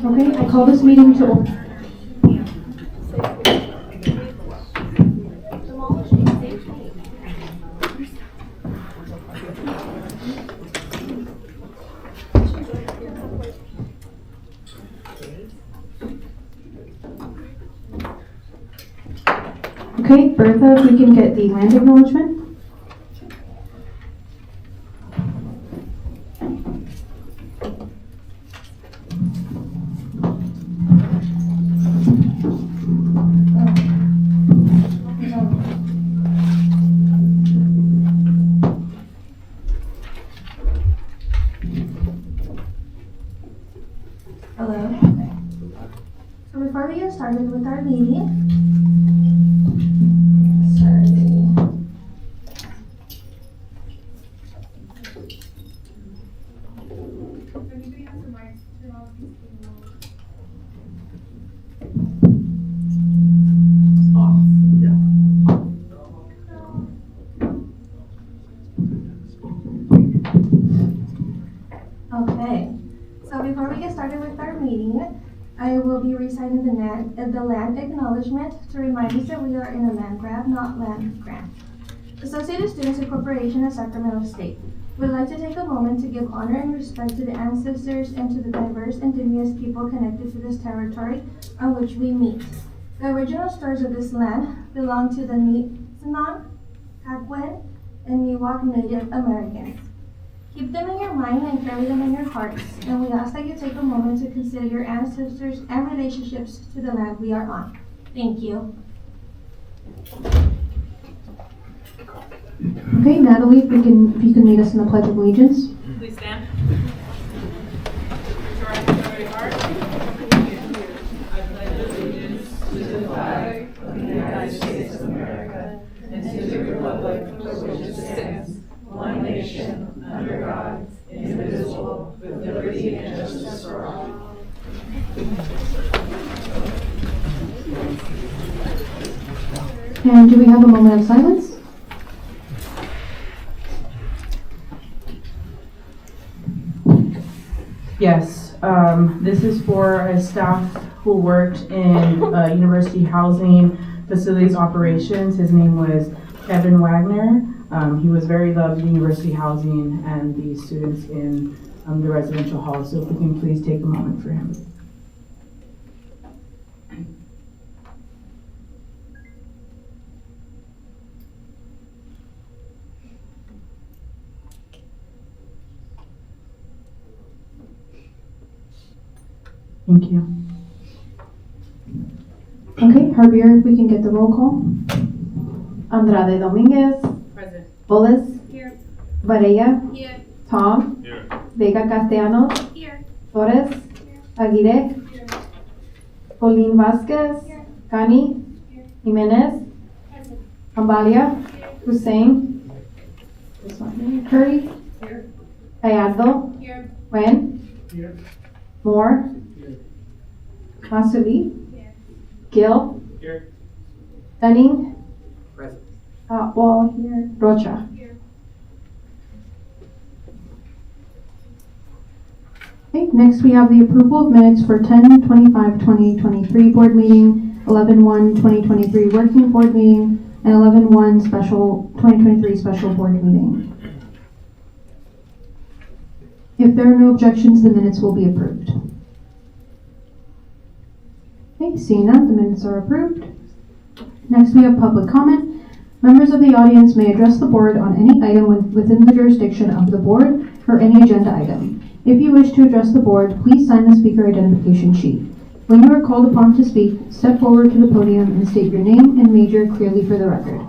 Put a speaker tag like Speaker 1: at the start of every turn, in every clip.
Speaker 1: Okay, I call this meeting to order. Okay, Bertha, if we can get the land acknowledgement. Hello. So before we get started with our meeting, okay, so before we get started with our meeting, I will be reciting the land acknowledgement to remind us that we are in a land grab, not land grant. Associated Students Incorporation of Sacramento State would like to take a moment to give honor and respect to the ancestors and to the diverse indigenous people connected to this territory on which we meet. The original stewards of this land belong to the Nisenan, Kakwen, and Miwok Native Americans. Keep them in your mind and carry them in your hearts, and we ask that you take a moment to consider your ancestors and relationships to the land we are on. Thank you. Okay, Natalie, if you can lead us in the Pledge of Allegiance.
Speaker 2: Please stand. Raise your right hand to your heart. I pledge allegiance to the flag of the United States of America and to the republic for which it stands, one nation, under God, indivisible, with liberty and justice for all.
Speaker 1: And do we have a moment of silence?
Speaker 3: Yes, this is for a staff who worked in university housing facilities operations. His name was Kevin Wagner. He was very loved in university housing and the students in the residential hall. So if we can please take a moment for him. Thank you.
Speaker 1: Okay, Javier, if we can get the roll call.
Speaker 4: Andrade Dominguez,
Speaker 2: Present.
Speaker 4: Bolas,
Speaker 2: Here.
Speaker 4: Varela,
Speaker 2: Here.
Speaker 4: Tom,
Speaker 5: Here.
Speaker 4: Vega Castellanos,
Speaker 2: Here.
Speaker 4: Torres, Aguirre,
Speaker 2: Here.
Speaker 4: Colleen Vasquez,
Speaker 2: Here.
Speaker 4: Cani,
Speaker 2: Here.
Speaker 4: Jimenez,
Speaker 2: Present.
Speaker 4: Ambalia, Hussein, this one, Curry,
Speaker 2: Here.
Speaker 4: Gallardo,
Speaker 2: Here.
Speaker 4: Wen,
Speaker 5: Here.
Speaker 4: Moore, Masuli,
Speaker 2: Here.
Speaker 4: Gill,
Speaker 5: Here.
Speaker 4: Dunning,
Speaker 5: Present.
Speaker 4: Wall here, Rocha.
Speaker 2: Here.
Speaker 1: Okay, next we have the approval of minutes for 10/25/2023 board meeting, 11/1/2023 working board meeting, and 11/1 special 2023 special board meeting. If there are no objections, the minutes will be approved. Okay, seeing none, the minutes are approved. Next, we have public comment. Members of the audience may address the board on any item within the jurisdiction of the board or any agenda item. If you wish to address the board, please sign the speaker identification sheet. When you are called upon to speak, step forward to the podium and state your name and major clearly for the record.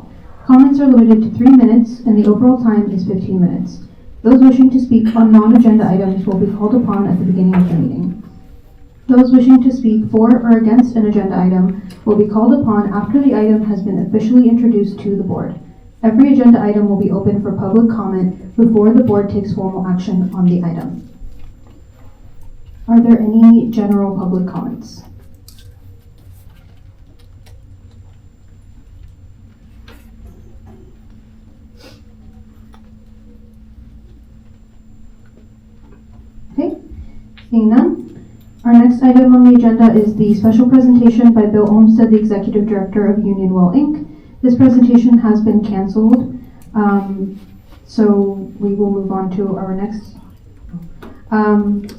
Speaker 1: Comments are limited to 3 minutes and the overall time is 15 minutes. Those wishing to speak on non-agenda items will be called upon at the beginning of the meeting. Those wishing to speak for or against an agenda item will be called upon after the item has been officially introduced to the board. Every agenda item will be open for public comment before the board takes formal action on the item. Are there any general public comments? Okay, seeing none. Our next item on the agenda is the special presentation by Bill Olmsted, the Executive Director of Union Well, Inc. This presentation has been canceled, so we will move on to our next.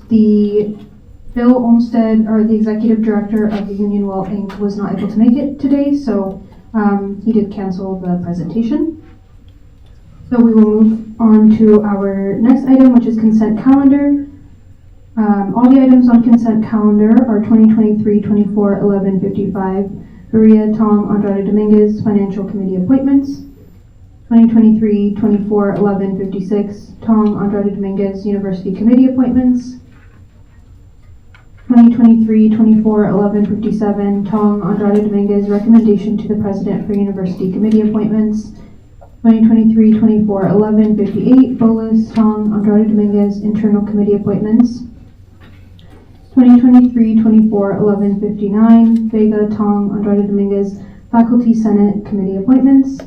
Speaker 1: The Bill Olmsted, or the Executive Director of the Union Well, Inc. was not able to make it today, so he did cancel the presentation. So we will move on to our next item, which is consent calendar. All the items on consent calendar are 2023-24 1155 Maria Tom Andrade Dominguez Financial Committee appointments. 2023-24 1156 Tom Andrade Dominguez University Committee appointments. 2023-24 1157 Tom Andrade Dominguez recommendation to the President for University Committee appointments. 2023-24 1158 Bolas Tom Andrade Dominguez internal committee appointments. 2023-24 1159 Vega Tom Andrade Dominguez Faculty Senate Committee appointments.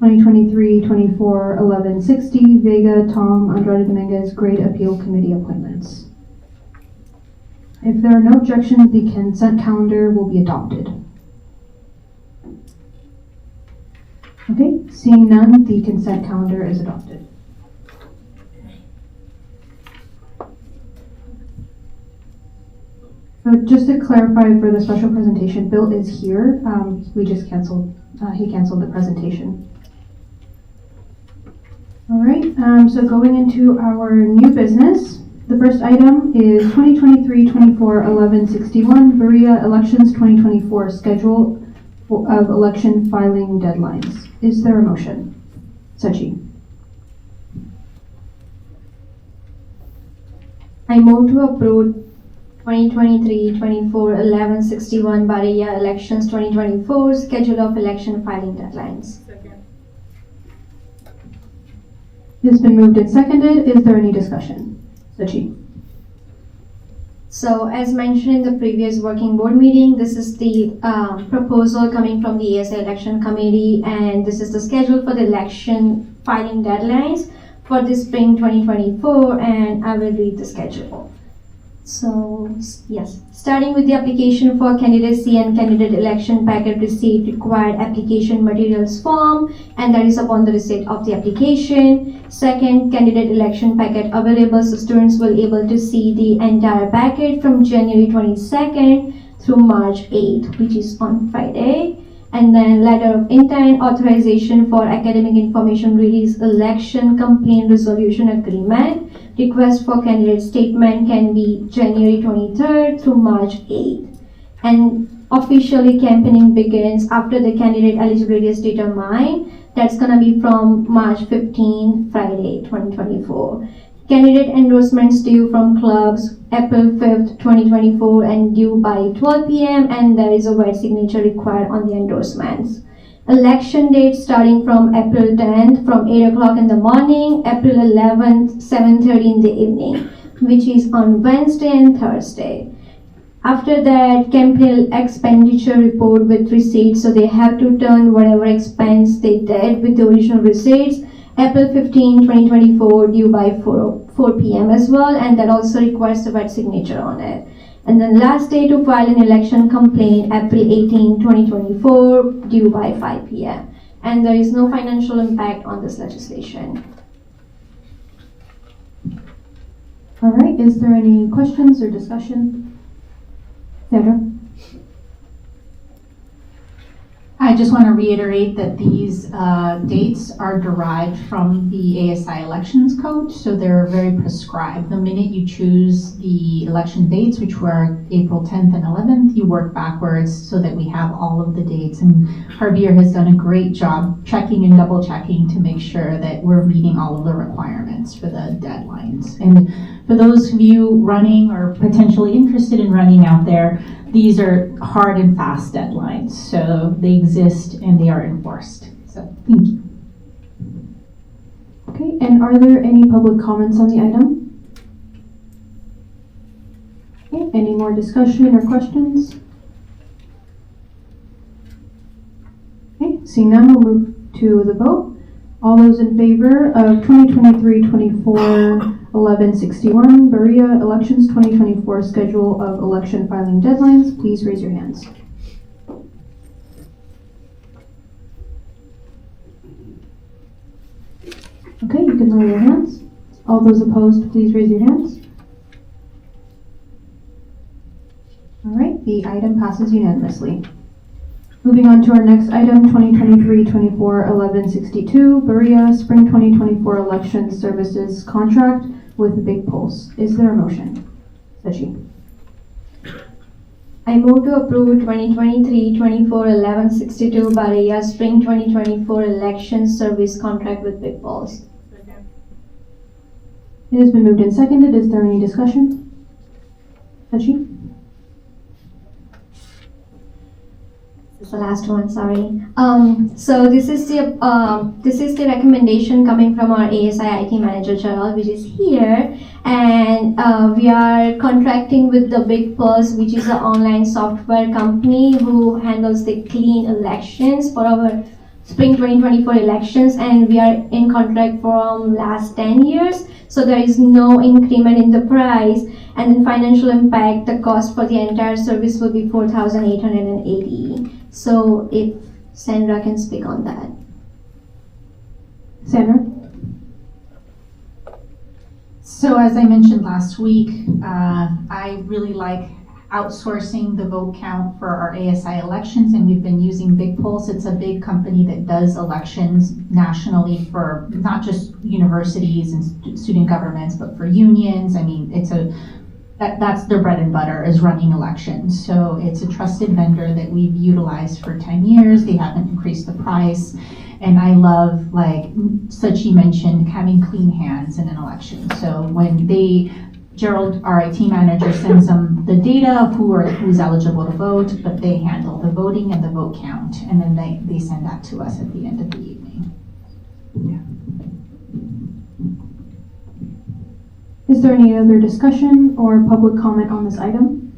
Speaker 1: 2023-24 1160 Vega Tom Andrade Dominguez Grade Appeal Committee appointments. If there are no objections, the consent calendar will be adopted. Okay, seeing none, the consent calendar is adopted. So just to clarify for the special presentation, Bill is here. We just canceled, he canceled the presentation. All right, so going into our new business, the first item is 2023-24 1161 Berea Elections 2024 schedule of election filing deadlines. Is there a motion? Sachi.
Speaker 5: I move to approve 2023-24 1161 Berea Elections 2024 schedule of election filing deadlines.
Speaker 2: Second.
Speaker 1: It's been moved and seconded. Is there any discussion? Sachi.
Speaker 5: So as mentioned in the previous working board meeting, this is the proposal coming from the ASI election committee, and this is the schedule for the election filing deadlines for the spring 2024, and I will read the schedule. So yes, starting with the application for candidacy and candidate election packet receipt required application materials form, and that is upon the receipt of the application. Second, candidate election packet available, so students will be able to see the entire packet from January 22nd through March 8th, which is on Friday. And then letter of intent authorization for academic information release election complaint resolution agreement. Request for candidate statement can be January 23rd through March 8th. And officially campaigning begins after the candidate eligibility is determined. That's gonna be from March 15, Friday, 2024. Candidate endorsements due from clubs April 5th, 2024 and due by 12 p.m. and there is a wet signature required on the endorsements. Election date starting from April 10th from 8 o'clock in the morning, April 11th, 7:30 in the evening, which is on Wednesday and Thursday. After that, campaign expenditure report with receipts, so they have to turn whatever expense they did with the original receipts. April 15, 2024, due by 4 p.m. as well, and that also requires a wet signature on it. And then last day to file an election complaint, April 18, 2024, due by 5 p.m. And there is no financial impact on this legislation.
Speaker 1: All right, is there any questions or discussion? Sandra?
Speaker 6: I just want to reiterate that these dates are derived from the ASI elections code, so they're very prescribed. The minute you choose the election dates, which were April 10th and 11th, you work backwards so that we have all of the dates. And Javier has done a great job checking and double checking to make sure that we're meeting all of the requirements for the deadlines. And for those of you running or potentially interested in running out there, these are hard and fast deadlines, so they exist and they are enforced. So, thank you.
Speaker 1: Okay, and are there any public comments on the item? Okay, any more discussion or questions? Okay, seeing none, we'll move to the vote. All those in favor of 2023-24 1161, Berea Elections 2024 Schedule of Election Filing Deadlines. Please raise your hands. Okay, you can lower your hands. All those opposed, please raise your hands. All right, the item passes unanimously. Moving on to our next item, 2023-24-1162, Berea Spring 2024 Election Services Contract with Big Pulse. Is there a motion? Sachi.
Speaker 5: I move to approve 2023-24-1162 Berea Spring 2024 Election Service Contract with Big Balls.
Speaker 1: It has been moved and seconded. Is there any discussion? Sachi?
Speaker 5: This is the last one, sorry. So this is the recommendation coming from our ASI IT manager, Gerald, which is here. And we are contracting with the Big Pulse, which is an online software company who handles the clean elections for our Spring 2024 elections, and we are in contract from last 10 years. So there is no increment in the price, and in financial impact, the cost for the entire service will be $4,880. So if Sandra can speak on that.
Speaker 1: Sandra?
Speaker 6: So as I mentioned last week, I really like outsourcing the vote count for our ASI elections, and we've been using Big Pulse. It's a big company that does elections nationally for not just universities and student governments, but for unions. I mean, that's their bread and butter, is running elections. So it's a trusted vendor that we've utilized for 10 years. They haven't increased the price. And I love, like Sachi mentioned, having clean hands in an election. So when Gerald, our IT manager, sends them the data of who's eligible to vote, but they handle the voting and the vote count, and then they send that to us at the end of the evening.
Speaker 1: Is there any other discussion or public comment on this item?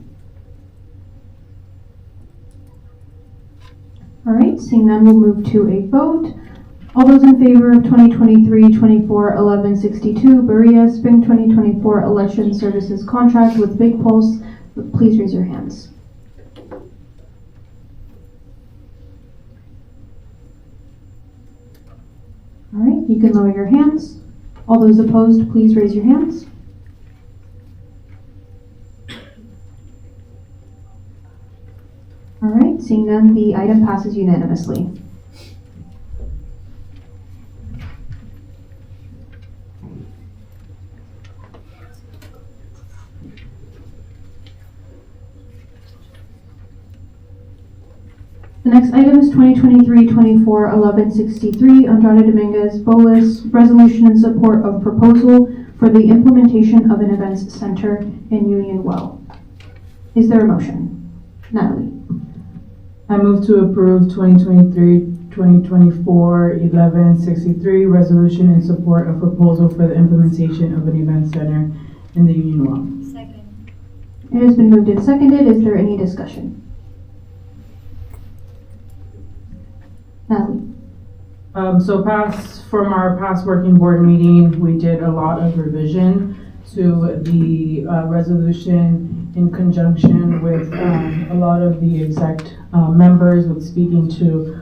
Speaker 1: All right, seeing none, we'll move to a vote. All those in favor of 2023-24-1162 Berea Spring 2024 Election Services Contract with Big Pulse, please raise your hands. All right, you can lower your hands. All those opposed, please raise your hands. All right, seeing none, the item passes unanimously. The next item is 2023-24-1163 Andrade Dominguez Bolis Resolution in support of proposal for the implementation of an events center in Union Well. Is there a motion? Natalie.
Speaker 3: I move to approve 2023-2024-1163 resolution in support of proposal for the implementation of an event center in the Union Well.
Speaker 5: Second.
Speaker 1: It has been moved and seconded. Is there any discussion? Natalie.
Speaker 3: From our past working board meeting, we did a lot of revision to the resolution in conjunction with a lot of the exec members with speaking to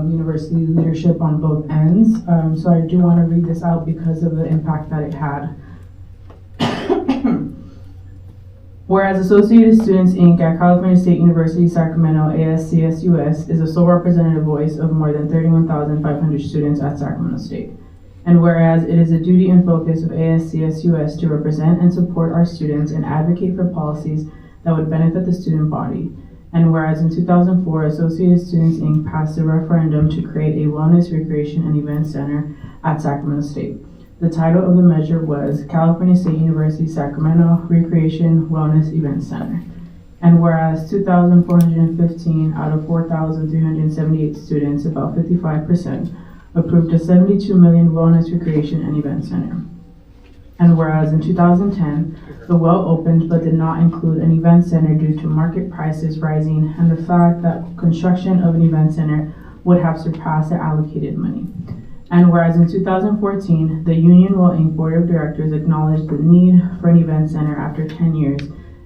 Speaker 3: university leadership on both ends. So I do want to read this out because of the impact that it had. Whereas Associated Students, Inc. at California State University, Sacramento, ASCSUS, is the sole representative voice of more than 31,500 students at Sacramento State. And whereas it is a duty and focus of ASCSUS to represent and support our students and advocate for policies that would benefit the student body. And whereas in 2004, Associated Students, Inc. passed a referendum to create a wellness, recreation, and event center at Sacramento State. The title of the measure was California State University, Sacramento Recreation Wellness Event Center. And whereas 2,415 out of 4,378 students, about 55%, approved a $72 million wellness, recreation, and event center. And whereas in 2010, the well opened but did not include an event center due to market prices rising and the fact that construction of an event center would have surpassed the allocated money. And whereas in 2014, the Unionville Inc. Board of Directors acknowledged the need for an event center after 10 years,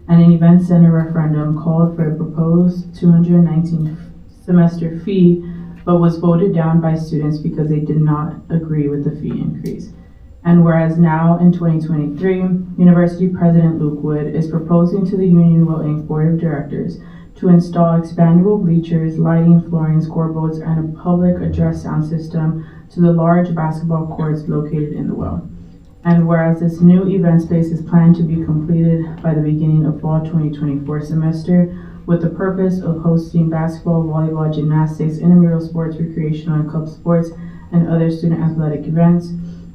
Speaker 3: and an event center referendum called for a proposed 219 semester fee, but was voted down by students because they did not agree with the fee increase. And whereas now in 2023, University President Luke Wood is proposing to the Unionville Inc. Board of Directors to install expandable bleachers, lighting, flooring, scoreboards, and a public address sound system to the large basketball courts located in the well. And whereas this new event space is planned to be completed by the beginning of fall 2024 semester, with the purpose of hosting basketball, volleyball, gymnastics, intramural sports, recreational and club sports, and other student athletic events.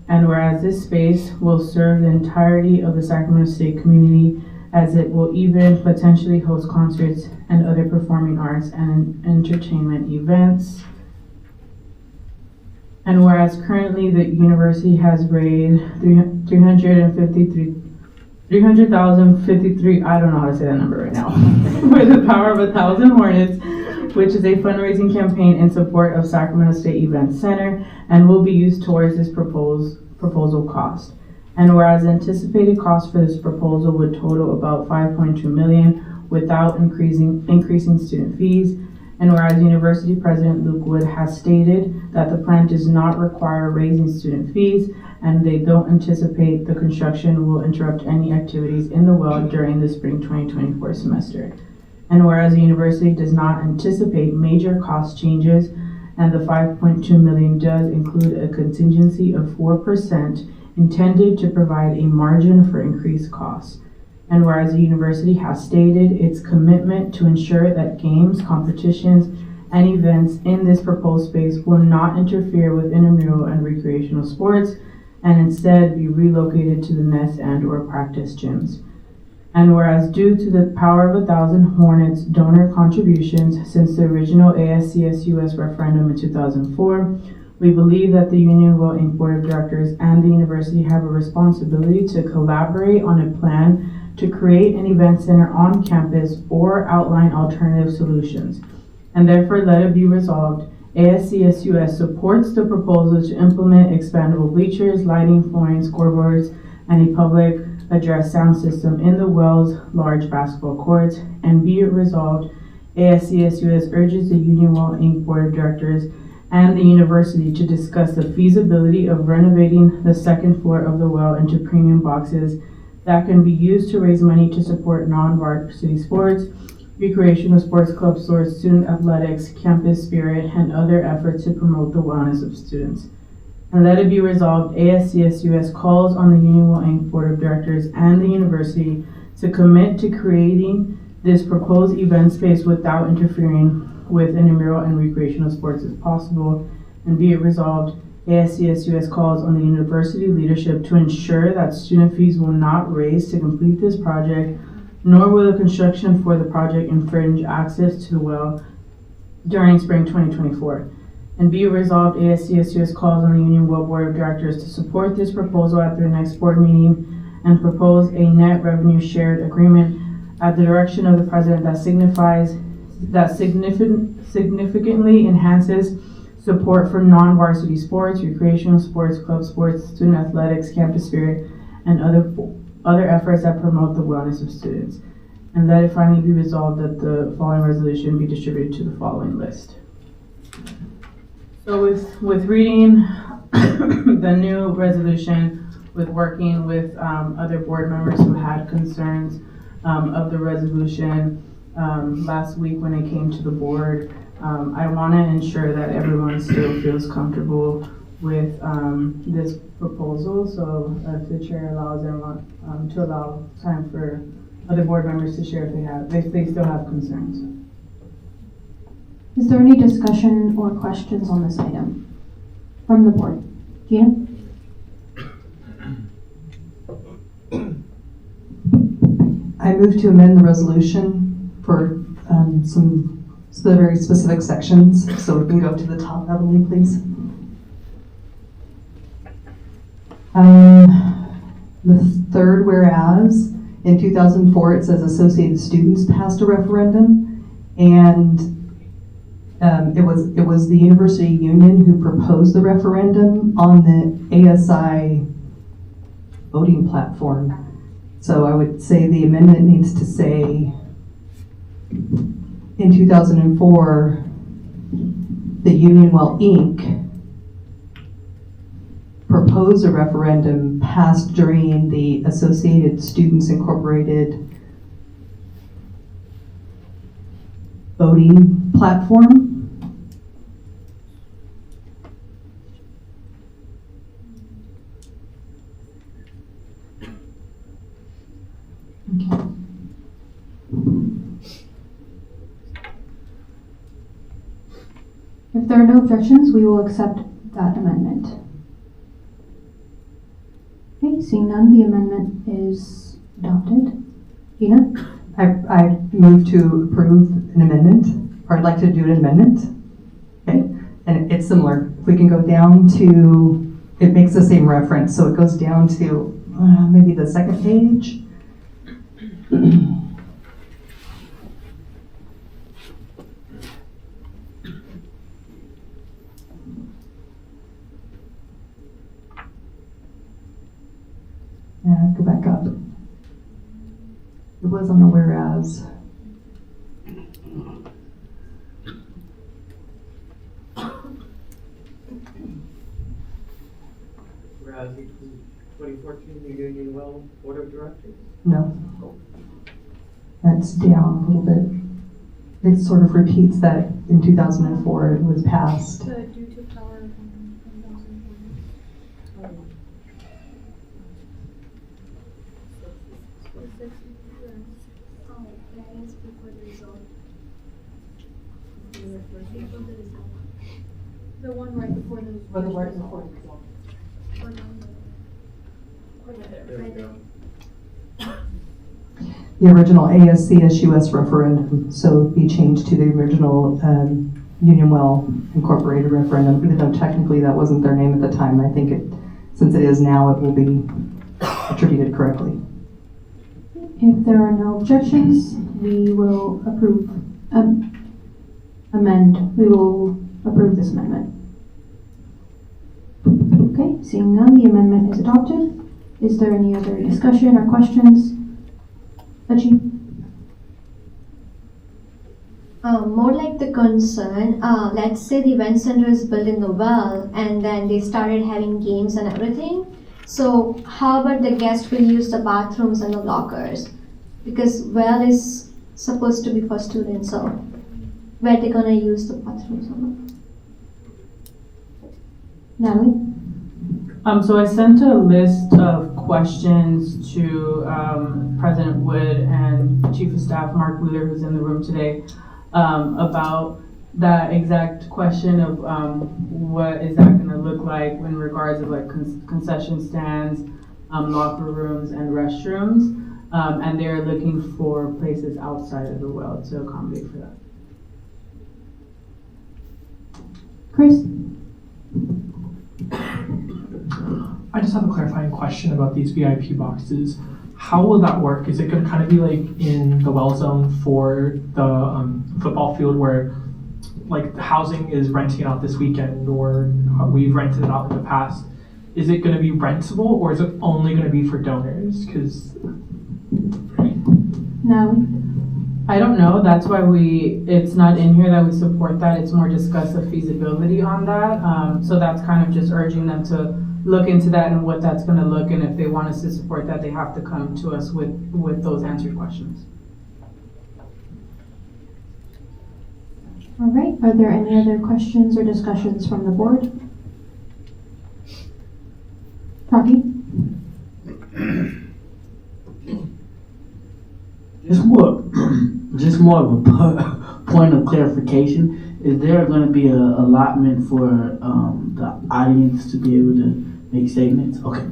Speaker 3: And whereas this space will serve the entirety of the Sacramento State community, as it will even potentially host concerts and other performing arts and entertainment events. And whereas currently the university has raised $300,053, I don't know how to say that number right now, with the power of 1,000 Hornets, which is a fundraising campaign in support of Sacramento State Event Center and will be used towards this proposal cost. And whereas the anticipated cost for this proposal would total about $5.2 million without increasing student fees, and whereas University President Luke Wood has stated that the plan does not require raising student fees, and they don't anticipate the construction will interrupt any activities in the well during the spring 2024 semester. And whereas the university does not anticipate major cost changes, and the $5.2 million does include a contingency of 4% intended to provide a margin for increased costs. And whereas the university has stated its commitment to ensure that games, competitions, and events in this proposed space will not interfere with intramural and recreational sports, and instead be relocated to the nest and/or practice gyms. And whereas due to the power of 1,000 Hornets donor contributions since the original ASCSUS referendum in 2004, we believe that the Unionville Inc. Board of Directors and the university have a responsibility to collaborate on a plan to create an event center on campus or outline alternative solutions. And therefore, let it be resolved, ASCSUS supports the proposal to implement expandable bleachers, lighting, flooring, scoreboards, and a public address sound system in the Wells large basketball courts. And be it resolved, ASCSUS urges the Unionville Inc. Board of Directors and the university to discuss the feasibility of renovating the second floor of the well into premium boxes that can be used to raise money to support non-varsity sports, recreational sports, club sports, student athletics, campus spirit, and other efforts to promote the wellness of students. And let it be resolved, ASCSUS calls on the Unionville Inc. Board of Directors and the university to commit to creating this proposed event space without interfering with intramural and recreational sports as possible. And be it resolved, ASCSUS calls on the university leadership to ensure that student fees will not raise to complete this project, nor will the construction for the project infringe access to the well during spring 2024. And be it resolved, ASCSUS calls on the Unionville Board of Directors to support this proposal at their next board meeting and propose a net revenue shared agreement at the direction of the president that significantly enhances support for non-varsity sports, recreational sports, club sports, student athletics, campus spirit, and other efforts that promote the wellness of students. And let it finally be resolved that the following resolution be distributed to the following list. So with reading the new resolution, with working with other board members who had concerns of the resolution last week when it came to the board, I want to ensure that everyone still feels comfortable with this proposal. So if the chair allows everyone to allow time for other board members to share if they still have concerns.
Speaker 1: Is there any discussion or questions on this item from the board? Gina?
Speaker 2: I move to amend the resolution for some very specific sections, so we can go to the top, Emily, please. The third whereas, in 2004 it says Associated Students passed a referendum, and
Speaker 7: It was the University Union who proposed the referendum on the ASI voting platform. So I would say the amendment needs to say, in 2004, the Unionwell Inc. proposed a referendum passed during the Associated Students Incorporated voting platform.
Speaker 1: If there are no objections, we will accept that amendment. Okay, seeing none, the amendment is adopted. Gina?
Speaker 7: I move to approve an amendment, or I'd like to do an amendment. Okay, and it's similar. If we can go down to, it makes the same reference, so it goes down to maybe the second page. Go back up. It was on the whereas.
Speaker 8: Whereas 2014, the Unionwell Board of Directors.
Speaker 7: No. That's down a little bit. It sort of repeats that in 2004 it was passed.
Speaker 2: Due to power of the one right before the
Speaker 8: There we go.
Speaker 7: The original ASCSUS referendum, so it'd be changed to the original Unionwell Incorporated referendum, even though technically that wasn't their name at the time. I think since it is now, it will be attributed correctly.
Speaker 1: If there are no objections, we will we will approve this amendment. Okay, seeing none, the amendment is adopted. Is there any other discussion or questions? Achi?
Speaker 5: More like the concern, let's say the event center is built in the well and then they started having games and everything. So how about the guests will use the bathrooms and the lockers? Because well is supposed to be for students, so where they gonna use the bathrooms or not?
Speaker 1: Natalie?
Speaker 3: So I sent a list of questions to President Wood and Chief of Staff Mark Wheeler, who's in the room today, about that exact question of what is that going to look like in regards of like concession stands, locker rooms, and restrooms, and they're looking for places outside of the well to accommodate for that.
Speaker 1: Chris?
Speaker 9: I just have a clarifying question about these VIP boxes. How will that work? Is it going to kind of be like in the well zone for the football field where like the housing is renting out this weekend or we've rented it out in the past? Is it going to be rentable or is it only going to be for donors? Because
Speaker 1: Natalie?
Speaker 3: I don't know. That's why it's not in here that we support that. It's more discuss the feasibility on that. So that's kind of just urging them to look into that and what that's going to look. And if they want us to support that, they have to come to us with those answered questions.
Speaker 1: All right, are there any other questions or discussions from the board? Rocky?
Speaker 10: Just more of a point of clarification. Is there going to be an allotment for the audience to be able to make statements? Okay.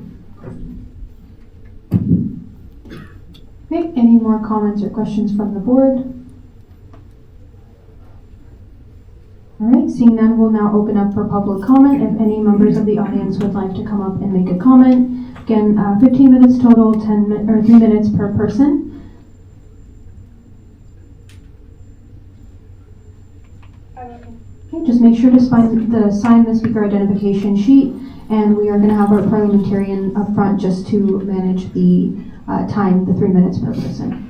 Speaker 1: Okay, any more comments or questions from the board? All right, seeing none, we'll now open up for public comment. If any members of the audience would like to come up and make a comment. Again, 15 minutes total, 3 minutes per person. Okay, just make sure to sign the speaker identification sheet, and we are going to have our parliamentarian up front just to manage the time, the 3 minutes per person.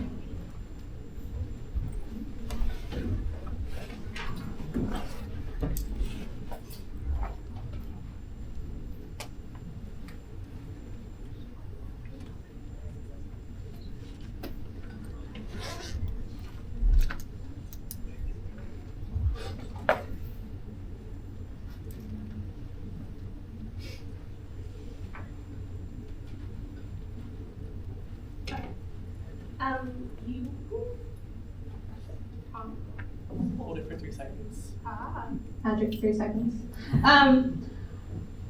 Speaker 9: Hold it for 3 seconds.
Speaker 4: Patrick, 3 seconds.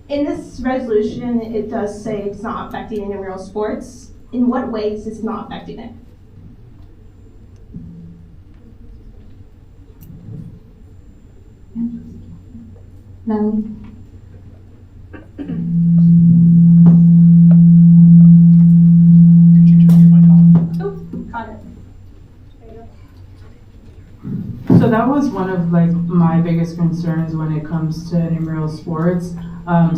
Speaker 4: In this resolution, it does say it's not affecting intramural sports. In what ways is it not affecting it?
Speaker 1: Natalie?
Speaker 9: Could you turn your mic off?
Speaker 4: Oh, got it.
Speaker 3: So that was one of like my biggest concerns when it comes to intramural sports.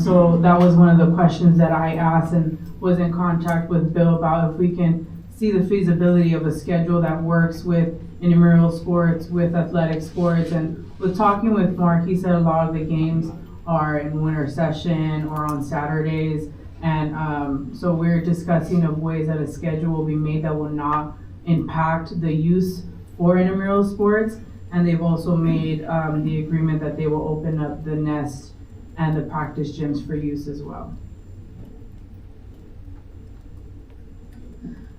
Speaker 3: So that was one of the questions that I asked and was in contact with Bill about if we can see the feasibility of a schedule that works with intramural sports, with athletic sports. And with talking with Mark, he said a lot of the games are in winter session or on Saturdays. And so we're discussing of ways that a schedule will be made that will not impact the use for intramural sports. And they've also made the agreement that they will open up the nest and the practice gyms for use as well.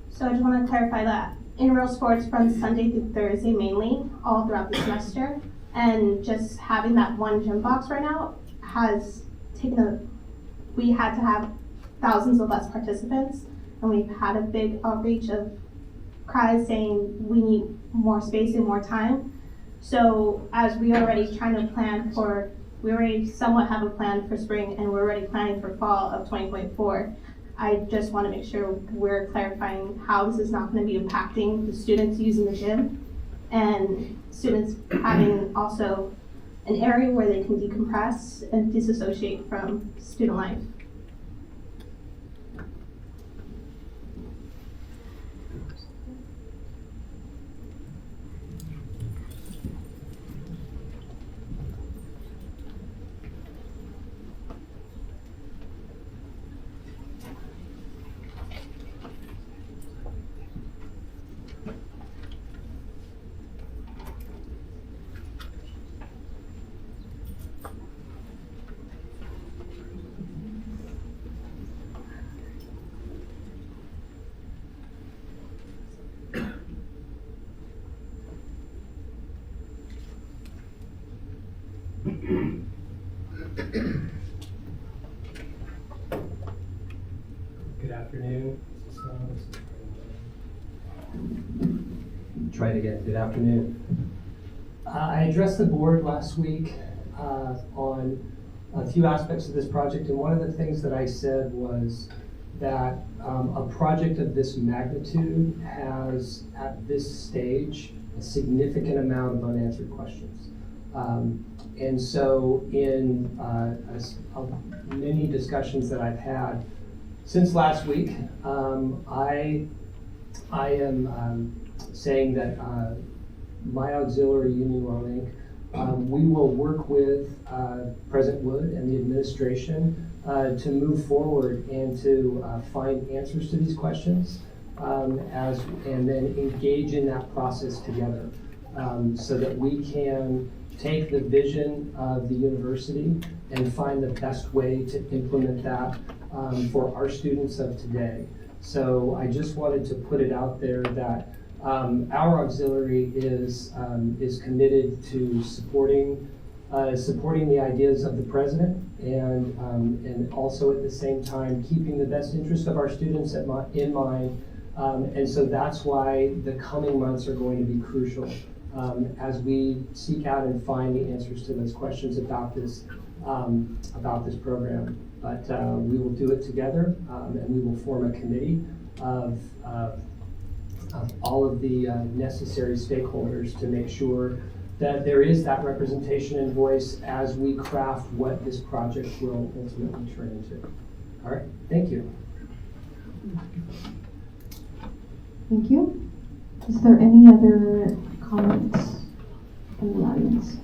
Speaker 4: So I just want to clarify that intramural sports runs Sunday through Thursday mainly, all throughout the semester. And just having that one gym box right now has we had to have thousands of less participants, and we've had a big outreach of cries saying we need more space and more time. So as we already trying to plan for, we already somewhat have a plan for spring, and we're already planning for fall of 2024. I just want to make sure we're clarifying how this is not going to be impacting the students using the gym, and students having also an area where they can decompress and disassociate from student life.
Speaker 8: Good afternoon. Try it again. Good afternoon. I addressed the board last week on a few aspects of this project, and one of the things that I said was that a project of this magnitude has, at this stage, a significant amount of unanswered questions. And so in many discussions that I've had since last week, I am saying that my auxiliary union, Well Inc., we will work with President Wood and the administration to move forward and to find answers to these questions and then engage in that process together so that we can take the vision of the university and find the best way to implement that for our students of today. So I just wanted to put it out there that our auxiliary is committed to supporting the ideas of the president and also at the same time keeping the best interest of our students in mind. And so that's why the coming months are going to be crucial as we seek out and find the answers to those questions about this program. But we will do it together, and we will form a committee of all of the necessary stakeholders to make sure that there is that representation and voice as we craft what this project will ultimately turn into. All right, thank you.
Speaker 1: Thank you. Is there any other comments from the audience?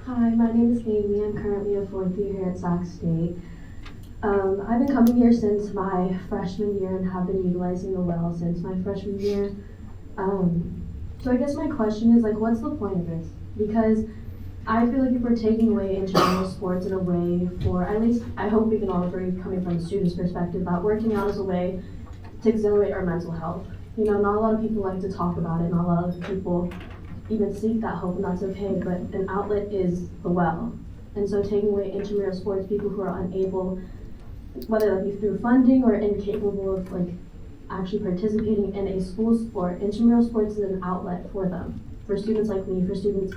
Speaker 11: Hi, my name is Amy. I'm currently a fourth year here at Sac State. I've been coming here since my freshman year and have been utilizing the well since my freshman year. So I guess my question is, like, what's the point of this? Because I feel like if we're taking away intramural sports in a way for, at least I hope we can all agree, coming from a student's perspective, that working out is a way to exhilarate our mental health. You know, not a lot of people like to talk about it, not a lot of people even seek that hope, and that's okay, but an outlet is the well. And so taking away intramural sports, people who are unable, whether that be through funding or incapable of like actually participating in a school sport, intramural sports is an outlet for them, for students like me, for students,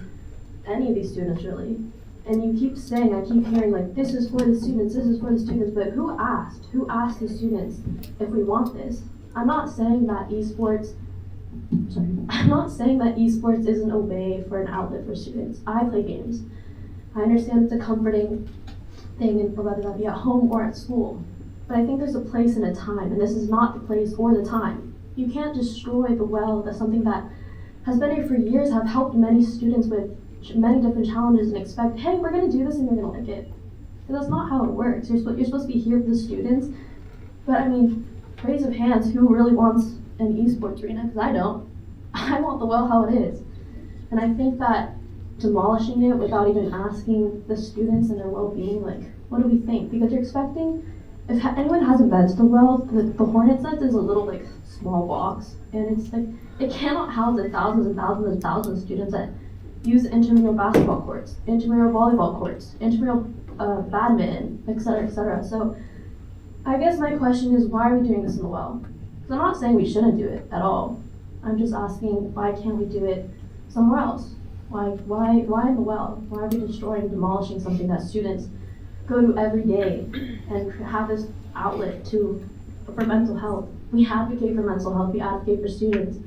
Speaker 11: any of these students really. And you keep saying, I keep hearing like, this is for the students, this is for the students, but who asked? Who asked the students if we want this? I'm not saying that esports isn't a way for an outlet for students. I play games. I understand it's a comforting thing, and whether that be at home or at school. But I think there's a place and a time, and this is not the place or the time. You can't destroy the well. That's something that has been here for years, have helped many students with many different challenges, and expect, hey, we're gonna do this and you're gonna like it. But that's not how it works. You're supposed to be here for the students. But I mean, raise of hands, who really wants an esports arena? Because I don't. I want the well how it is. And I think that demolishing it without even asking the students and their well-being, like, what do we think? Because you're expecting, if anyone hasn't been to the well, the Hornet's Nest is a little, like, small box. And it's like, it cannot house the thousands and thousands and thousands of students that use intramural basketball courts, intramural volleyball courts, intramural badminton, et cetera, et cetera. So I guess my question is, why are we doing this in the well? Because I'm not saying we shouldn't do it at all. I'm just asking, why can't we do it somewhere else? Why in the well? Why are we destroying, demolishing something that students go to every day and have this outlet for mental health? We advocate for mental health, we advocate for students.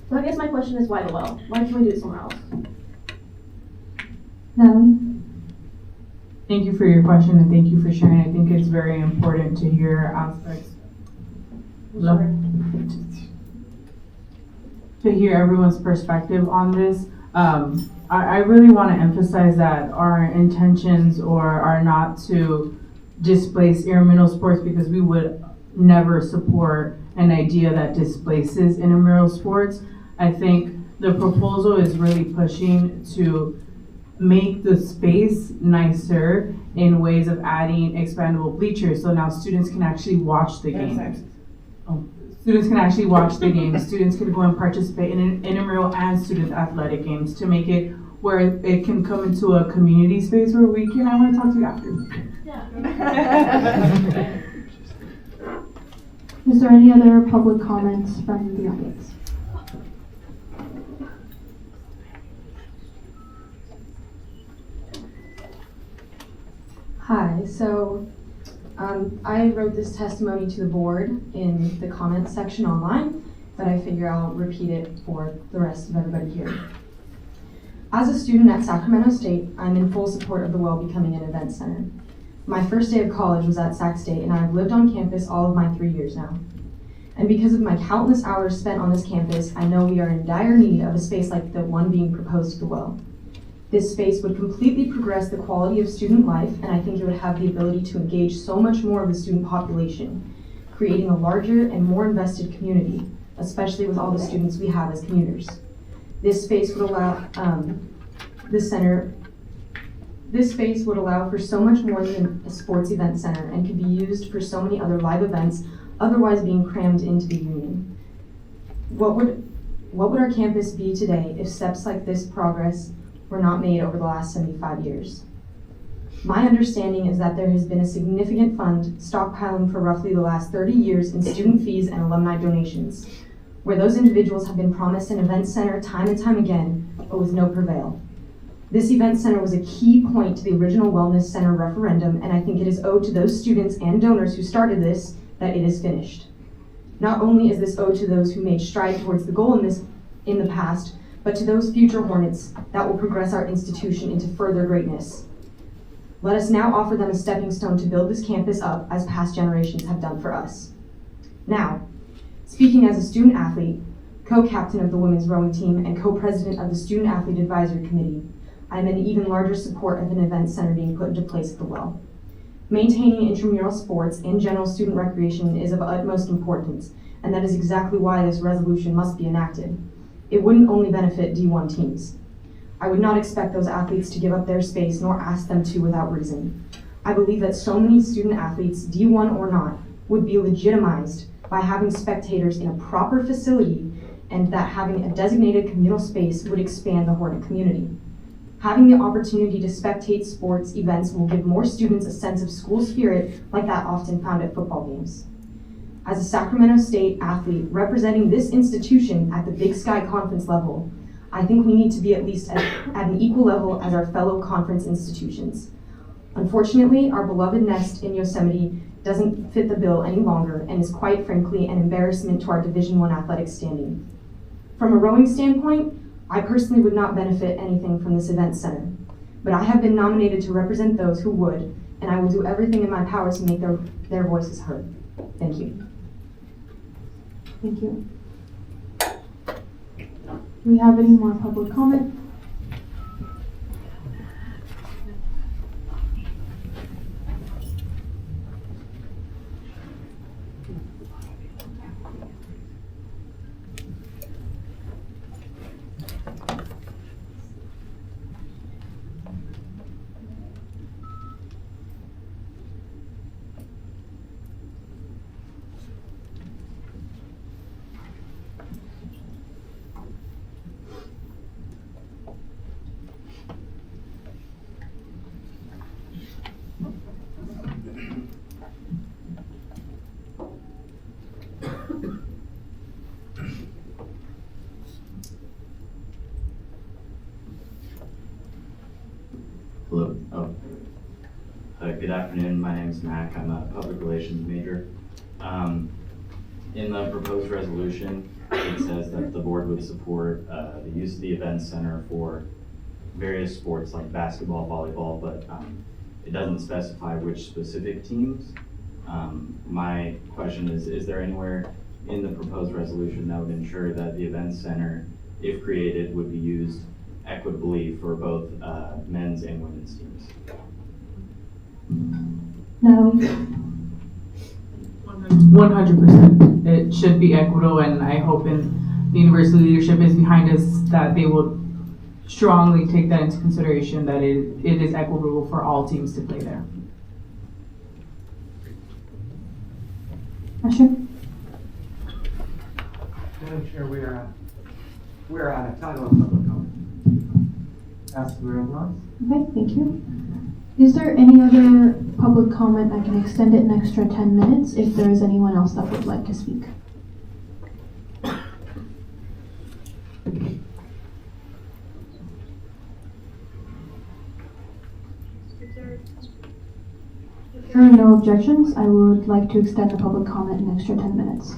Speaker 11: So I guess my question is, why the well? Why can't we do it somewhere else?
Speaker 1: Natalie?
Speaker 3: Thank you for your question and thank you for sharing. I think it's very important to hear aspects. To hear everyone's perspective on this. I really want to emphasize that our intentions are not to displace intramural sports, because we would never support an idea that displaces intramural sports. I think the proposal is really pushing to make the space nicer in ways of adding expandable bleachers, so now students can actually watch the game. Students can actually watch the game. Students can go and participate in intramural and student athletic games to make it where it can come into a community space where we can, I want to talk to you after.
Speaker 11: Yeah.
Speaker 1: Is there any other public comments from the audience?
Speaker 12: Hi, so I wrote this testimony to the board in the comments section online, but I figure I'll repeat it for the rest of everybody here. As a student at Sacramento State, I'm in full support of the well becoming an event center. My first day of college was at Sac State, and I've lived on campus all of my 3 years now. And because of my countless hours spent on this campus, I know we are in dire need of a space like the one being proposed to the well. This space would completely progress the quality of student life, and I think it would have the ability to engage so much more of the student population, creating a larger and more invested community, especially with all the students we have as commuters. This space would allow This space would allow for so much more than a sports event center and could be used for so many other live events otherwise being crammed into the union. What What would our campus be today if steps like this progress were not made over the last 75 years? My understanding is that there has been a significant fund stockpiling for roughly the last 30 years in student fees and alumni donations, where those individuals have been promised an event center time and time again, but with no prevail. This event center was a key point to the original Wellness Center referendum, and I think it is owed to those students and donors who started this that it is finished. Not only is this owed to those who made stride towards the goal in the past, but to those future Hornets that will progress our institution into further greatness. Let us now offer them a stepping stone to build this campus up as past generations have done for us. Now, speaking as a student athlete, co-captain of the women's rowing team, and co-president of the Student Athlete Advisory Committee, I am in even larger support of an event center being put into place at the Well. Maintaining intramural sports and general student recreation is of utmost importance, and that is exactly why this resolution must be enacted. It wouldn't only benefit D1 teams. I would not expect those athletes to give up their space nor ask them to without reason. I believe that so many student athletes, D1 or not, would be legitimized by having spectators in a proper facility, and that having a designated communal space would expand the Hornet community. Having the opportunity to spectate sports events will give more students a sense of school spirit like that often found at football games. As a Sacramento State athlete representing this institution at the Big Sky Conference level, I think we need to be at least at an equal level as our fellow conference institutions. Unfortunately, our beloved nest in Yosemite doesn't fit the bill any longer and is quite frankly an embarrassment to our Division I athletic standing. From a rowing standpoint, I personally would not benefit anything from this event center, but I have been nominated to represent those who would, and I will do everything in my power to make their voices heard. Thank you.
Speaker 1: Thank you. Do we have any more public comment?
Speaker 13: Hello. Good afternoon. My name is Mac. I'm a public relations major. In the proposed resolution, it says that the board would support the use of the event center for various sports like basketball, volleyball, but it doesn't specify which specific teams. My question is there anywhere in the proposed resolution that would ensure that the event center, if created, would be used equitably for both men's and women's teams?
Speaker 1: Natalie?
Speaker 3: 100%. It should be equitable, and I hope the university leadership is behind us that they will strongly take that into consideration, that it is equitable for all teams to play there.
Speaker 1: Asher?
Speaker 14: Madam Chair, we're out of time on public comment. Ask the room once.
Speaker 1: Okay, thank you. Is there any other public comment? I can extend it an extra 10 minutes if there is anyone else that would like to speak. If there are no objections, I would like to extend the public comment an extra 10 minutes.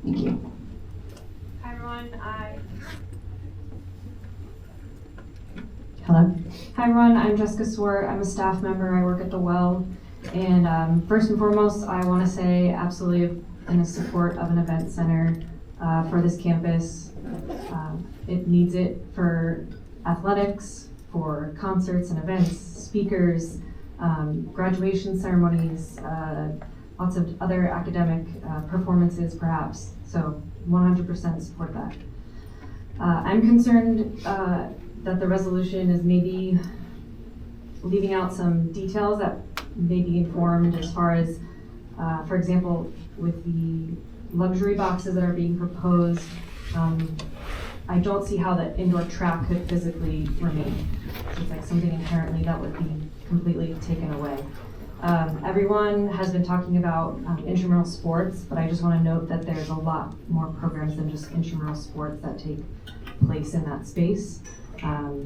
Speaker 1: Thank you.
Speaker 15: Hi everyone,
Speaker 1: Hello.
Speaker 15: Hi everyone, I'm Jessica Swart. I'm a staff member. I work at the Well. And first and foremost, I want to say absolutely in support of an event center for this campus. It needs it for athletics, for concerts and events, speakers, graduation ceremonies, lots of other academic performances perhaps. So 100% support that. I'm concerned that the resolution is maybe leaving out some details that may be informed as far as, for example, with the luxury boxes that are being proposed, I don't see how the indoor track could physically remain. So it's like something inherently that would be completely taken away. Everyone has been talking about intramural sports, but I just want to note that there's a lot more programs than just intramural sports that take place in that space.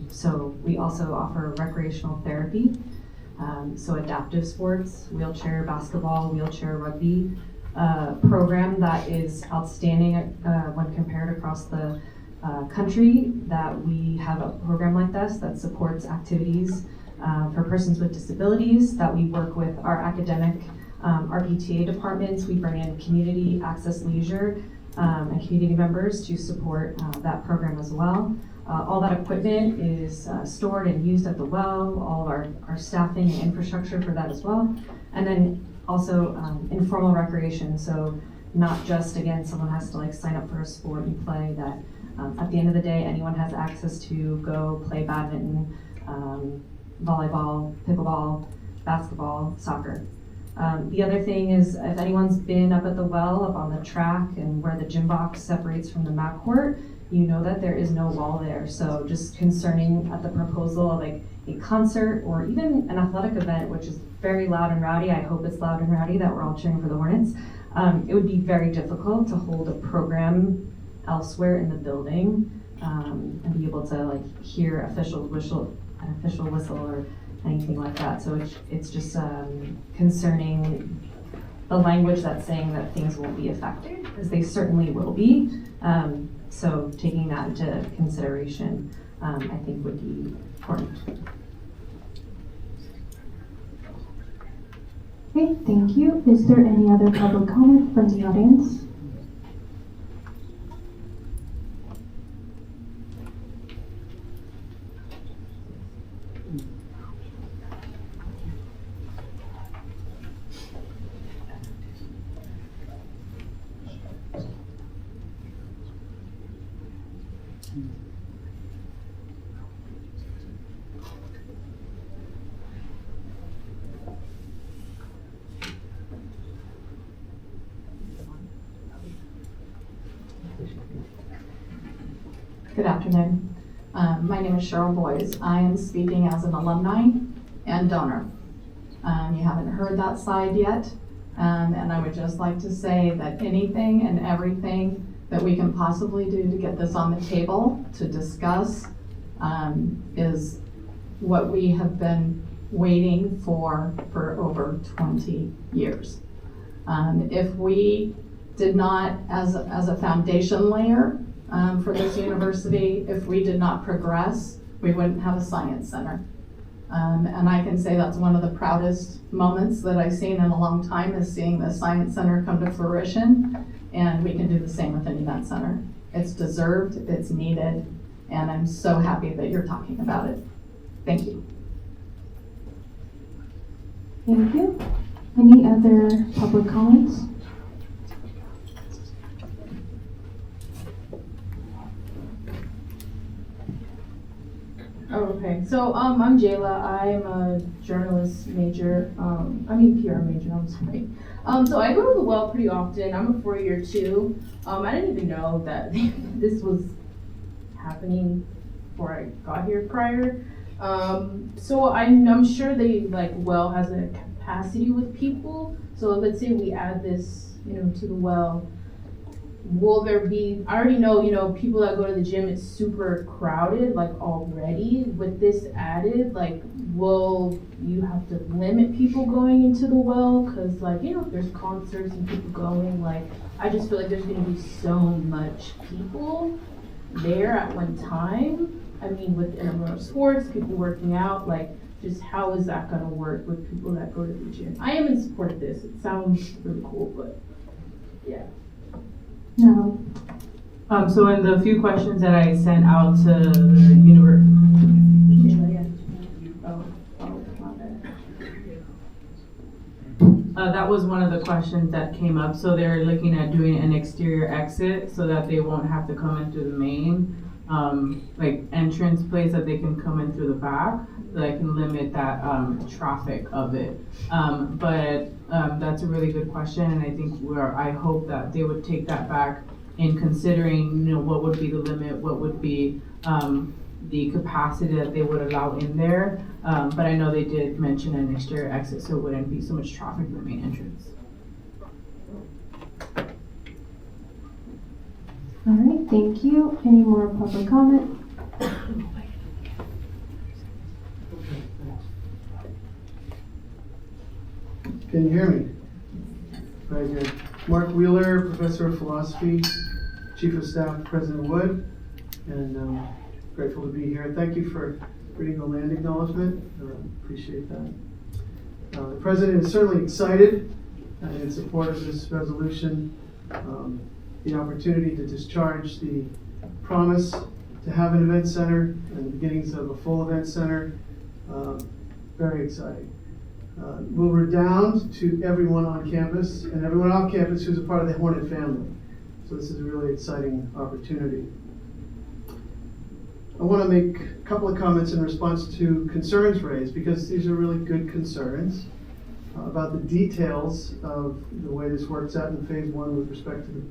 Speaker 15: So we also offer recreational therapy, so adaptive sports, wheelchair basketball, wheelchair rugby, program that is outstanding when compared across the country, that we have a program like this that supports activities for persons with disabilities, that we work with our academic RPTA departments. We bring in community access leisure and community members to support that program as well. All that equipment is stored and used at the well, all our staffing and infrastructure for that as well. And then also informal recreation, so not just, again, someone has to like sign up for a sport and play, that at the end of the day, anyone has access to go play badminton, volleyball, pickleball, basketball, soccer. The other thing is, if anyone's been up at the well, up on the track and where the gym box separates from the mat court, you know that there is no wall there. So just concerning at the proposal of like a concert or even an athletic event, which is very loud and rowdy. I hope it's loud and rowdy that we're all cheering for the Hornets. It would be very difficult to hold a program elsewhere in the building and be able to like hear an official whistle or anything like that. So it's just concerning the language that's saying that things won't be affected, because they certainly will be. So taking that into consideration, I think would be important.
Speaker 1: Okay, thank you. Is there any other public comment from the audience?
Speaker 16: Good afternoon. My name is Cheryl Boyes. I am speaking as an alumni and donor. You haven't heard that side yet, and I would just like to say that anything and everything that we can possibly do to get this on the table to discuss is what we have been waiting for over 20 years. If we did not, as a foundation layer, for this university, if we did not progress, we wouldn't have a science center. And I can say that's one of the proudest moments that I've seen in a long time, is seeing the science center come to fruition, and we can do the same with an event center. It's deserved, it's needed, and I'm so happy that you're talking about it. Thank you.
Speaker 1: Thank you. Any other public comments?
Speaker 17: Oh, okay. So I'm Jayla. I'm a journalist major. PR major. I'm sorry. So I go to the well pretty often. I'm a 4-year too. I didn't even know that this was happening before I got here prior. So I'm sure they well has a capacity with people. So let's say we add this, to the well. Will there be, I already know, people that go to the gym, it's super crowded, already. With this added, will you have to limit people going into the well? Because, if there's concerts and people going, I just feel like there's going to be so much people there at one time. I mean, with intramural sports, people working out, just how is that going to work with people that go to the gym? I am in support of this. It sounds really cool, but yeah.
Speaker 1: No.
Speaker 3: So in the few questions that I sent out to the university, that was one of the questions that came up. So they're looking at doing an exterior exit so that they won't have to come in through the main. like entrance place that they can come in through the back, that can limit that traffic of it. But that's a really good question, and I think I hope that they would take that back in considering, what would be the limit, what would be the capacity that they would allow in there. But I know they did mention an exterior exit, so it wouldn't be so much traffic in the main entrance.
Speaker 1: All right, thank you. Any more public comment?
Speaker 18: Can you hear me? Very good. Mark Wheeler, Professor of Philosophy, Chief of Staff, President Wood, and grateful to be here. Thank you for reading the land acknowledgement. Appreciate that. The President is certainly excited in support of this resolution. The opportunity to discharge the promise to have an event center and the beginnings of a full event center. Very exciting. Will redound to everyone on campus and everyone off campus who's a part of the Hornet family. So this is a really exciting opportunity. I want to make a couple of comments in response to concerns raised, because these are really good concerns about the details of the way this works out in phase one with respect to the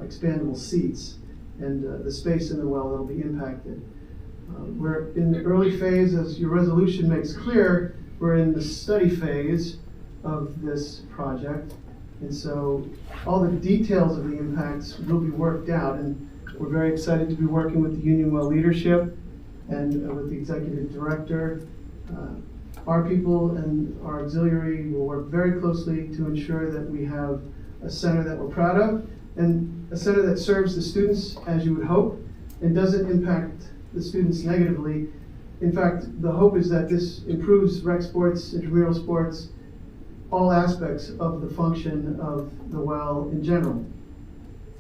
Speaker 18: expandable seats and the space in the well that will be impacted. We're in the early phase, as your resolution makes clear. We're in the study phase of this project, and so all the details of the impacts will be worked out, and we're very excited to be working with the Union Well leadership and with the executive director. Our people and our auxiliary will work very closely to ensure that we have a center that we're proud of, and a center that serves the students as you would hope and doesn't impact the students negatively. In fact, the hope is that this improves rec sports, intramural sports, all aspects of the function of the well in general.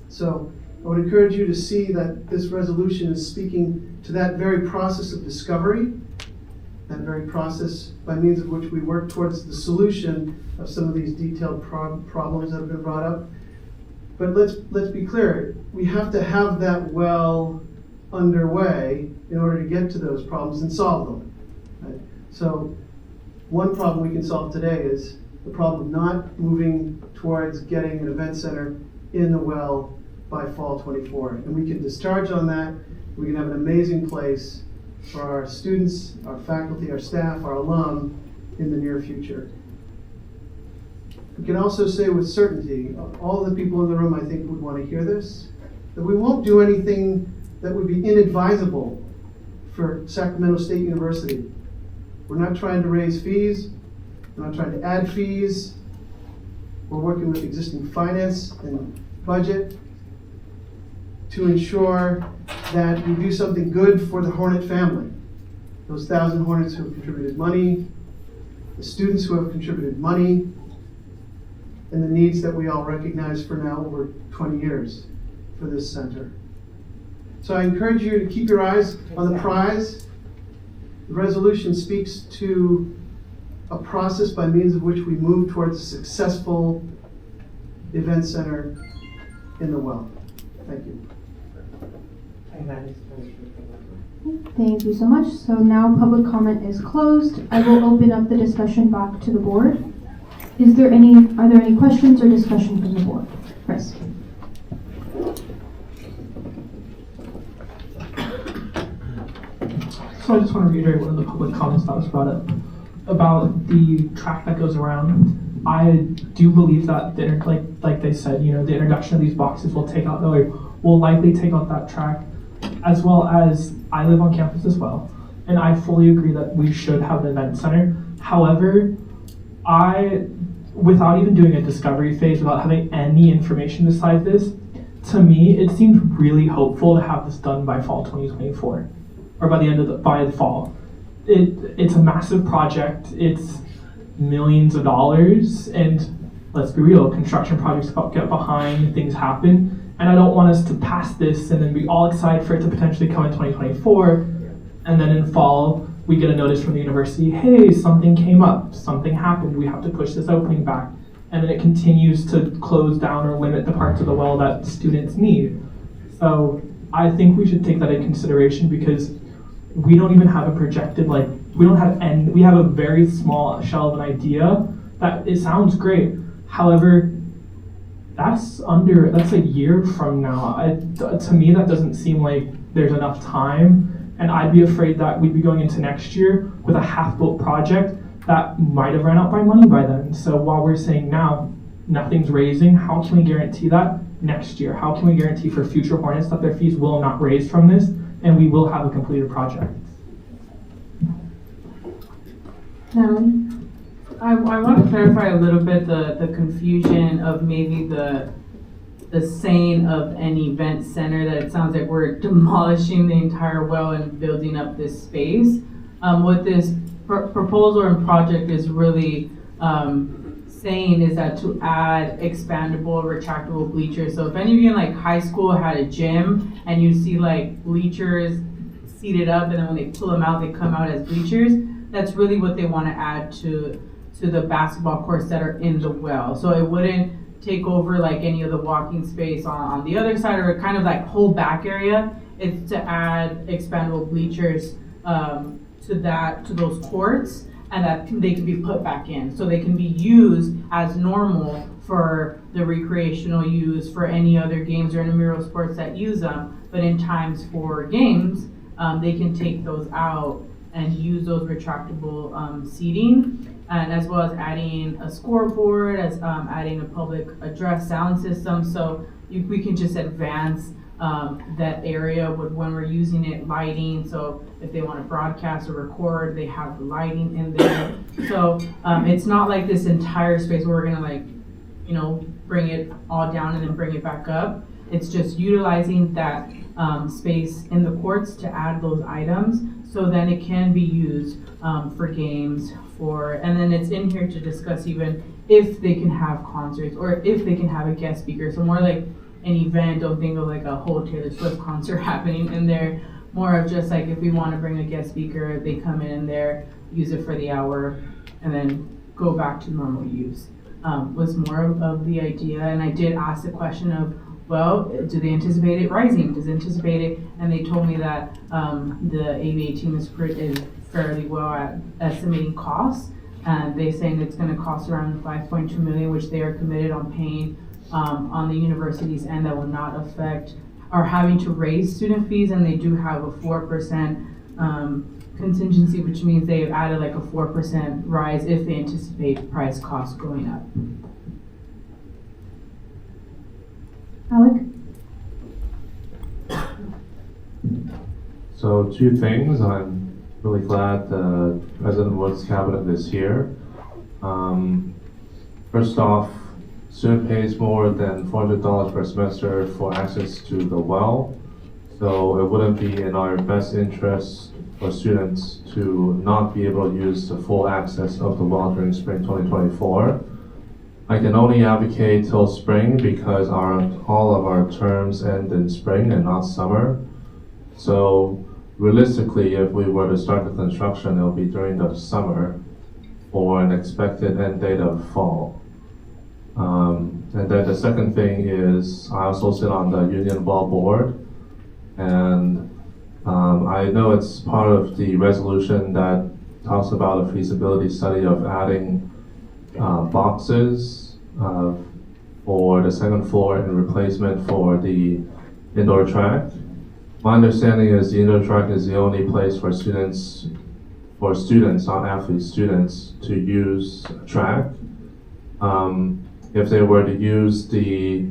Speaker 18: So I would encourage you to see that this resolution is speaking to that very process of discovery, that very process by means of which we work towards the solution of some of these detailed problems that have been brought up. But let's be clear, we have to have that well underway in order to get to those problems and solve them. Right? So one problem we can solve today is the problem of not moving towards getting an event center in the well by fall 24. And we can discharge on that. We can have an amazing place for our students, our faculty, our staff, our alum in the near future. We can also say with certainty, all the people in the room I think would want to hear this, that we won't do anything that would be inadvisable for Sacramento State University. We're not trying to raise fees. We're not trying to add fees. We're working with existing finance and budget to ensure that we do something good for the Hornet family. Those 1,000 Hornets who have contributed money, the students who have contributed money, and the needs that we all recognize for now over 20 years for this center. So I encourage you to keep your eyes on the prize. The resolution speaks to a process by means of which we move towards a successful event center in the well. Thank you.
Speaker 1: Thank you so much. So now public comment is closed. I will open up the discussion back to the board. Are there any questions or discussion from the board? Chris.
Speaker 9: So I just want to reiterate one of the public comments that was brought up about the track that goes around. I do believe that like they said, the introduction of these boxes will likely take out that track, as well as I live on campus as well, and I fully agree that we should have an event center. However, without even doing a discovery phase, without having any information besides this, to me, it seems really hopeful to have this done by fall 2024, or by the fall. It's a massive project. It's millions of dollars, and let's be real, construction projects get behind, things happen, and I don't want us to pass this and then be all excited for it to potentially come in 2024, and then in fall, we get a notice from the university, hey, something came up, something happened, we have to push this opening back. And then it continues to close down or limit the parts of the well that students need. So I think we should take that into consideration because we don't even have a projected, like, we have a very small shell of an idea that it sounds great. However, that's a year from now. To me, that doesn't seem like there's enough time, and I'd be afraid that we'd be going into next year with a half-built project that might have run out by money by then. So while we're saying now nothing's raising, how can we guarantee that next year? How can we guarantee for future Hornets that their fees will not raise from this and we will have a completed project?
Speaker 1: Natalie?
Speaker 3: I want to clarify a little bit the confusion of maybe the saying of an event center, that it sounds like we're demolishing the entire well and building up this space. What this proposal and project is really saying is that to add expandable, retractable bleachers. So if any of you in like high school had a gym and you see like bleachers seated up and then when they pull them out, they come out as bleachers, that's really what they want to add to the basketball courts that are in the well. So it wouldn't take over like any of the walking space on the other side or kind of like whole back area. It's to add expandable bleachers to those courts, and that they can be put back in. So they can be used as normal for the recreational use for any other games or intramural sports that use them. But in times for games, they can take those out and use those retractable seating, and as well as adding a scoreboard, as adding a public address sound system. So we can just advance that area with when we're using it, lighting. So if they want to broadcast or record, they have the lighting in there. So it's not like this entire space where we're gonna like, bring it all down and then bring it back up. It's just utilizing that space in the courts to add those items, so then it can be used for games, and then it's in here to discuss even if they can have concerts or if they can have a guest speaker. So more like an event, don't think of like a whole Taylor Swift concert happening in there. More of just like if we want to bring a guest speaker, they come in there, use it for the hour, and then go back to normal use. Was more of the idea. And I did ask the question of, well, do they anticipate it rising? Does it anticipate it? And they told me that the ABA team is fairly well at estimating costs. And they're saying it's going to cost around $5.2 million, which they are committed on paying on the university's end. That will not affect or having to raise student fees. And they do have a 4% contingency, which means they've added like a 4% rise if they anticipate price costs going up.
Speaker 1: Alec?
Speaker 19: So 2 things. I'm really glad President Wood's cabinet is here. First off, student pays more than $400 per semester for access to the well. So it wouldn't be in our best interest for students to not be able to use the full access of the well during spring 2024. I can only advocate till spring because all of our terms end in spring and not summer. So realistically, if we were to start the construction, it'll be during the summer for an expected end date of fall. And then the second thing is I also sit on the Union Well Board, and I know it's part of the resolution that talks about a feasibility study of adding boxes for the second floor in replacement for the indoor track. My understanding is the indoor track is the only place for students, not athletes, students to use track. If they were to use the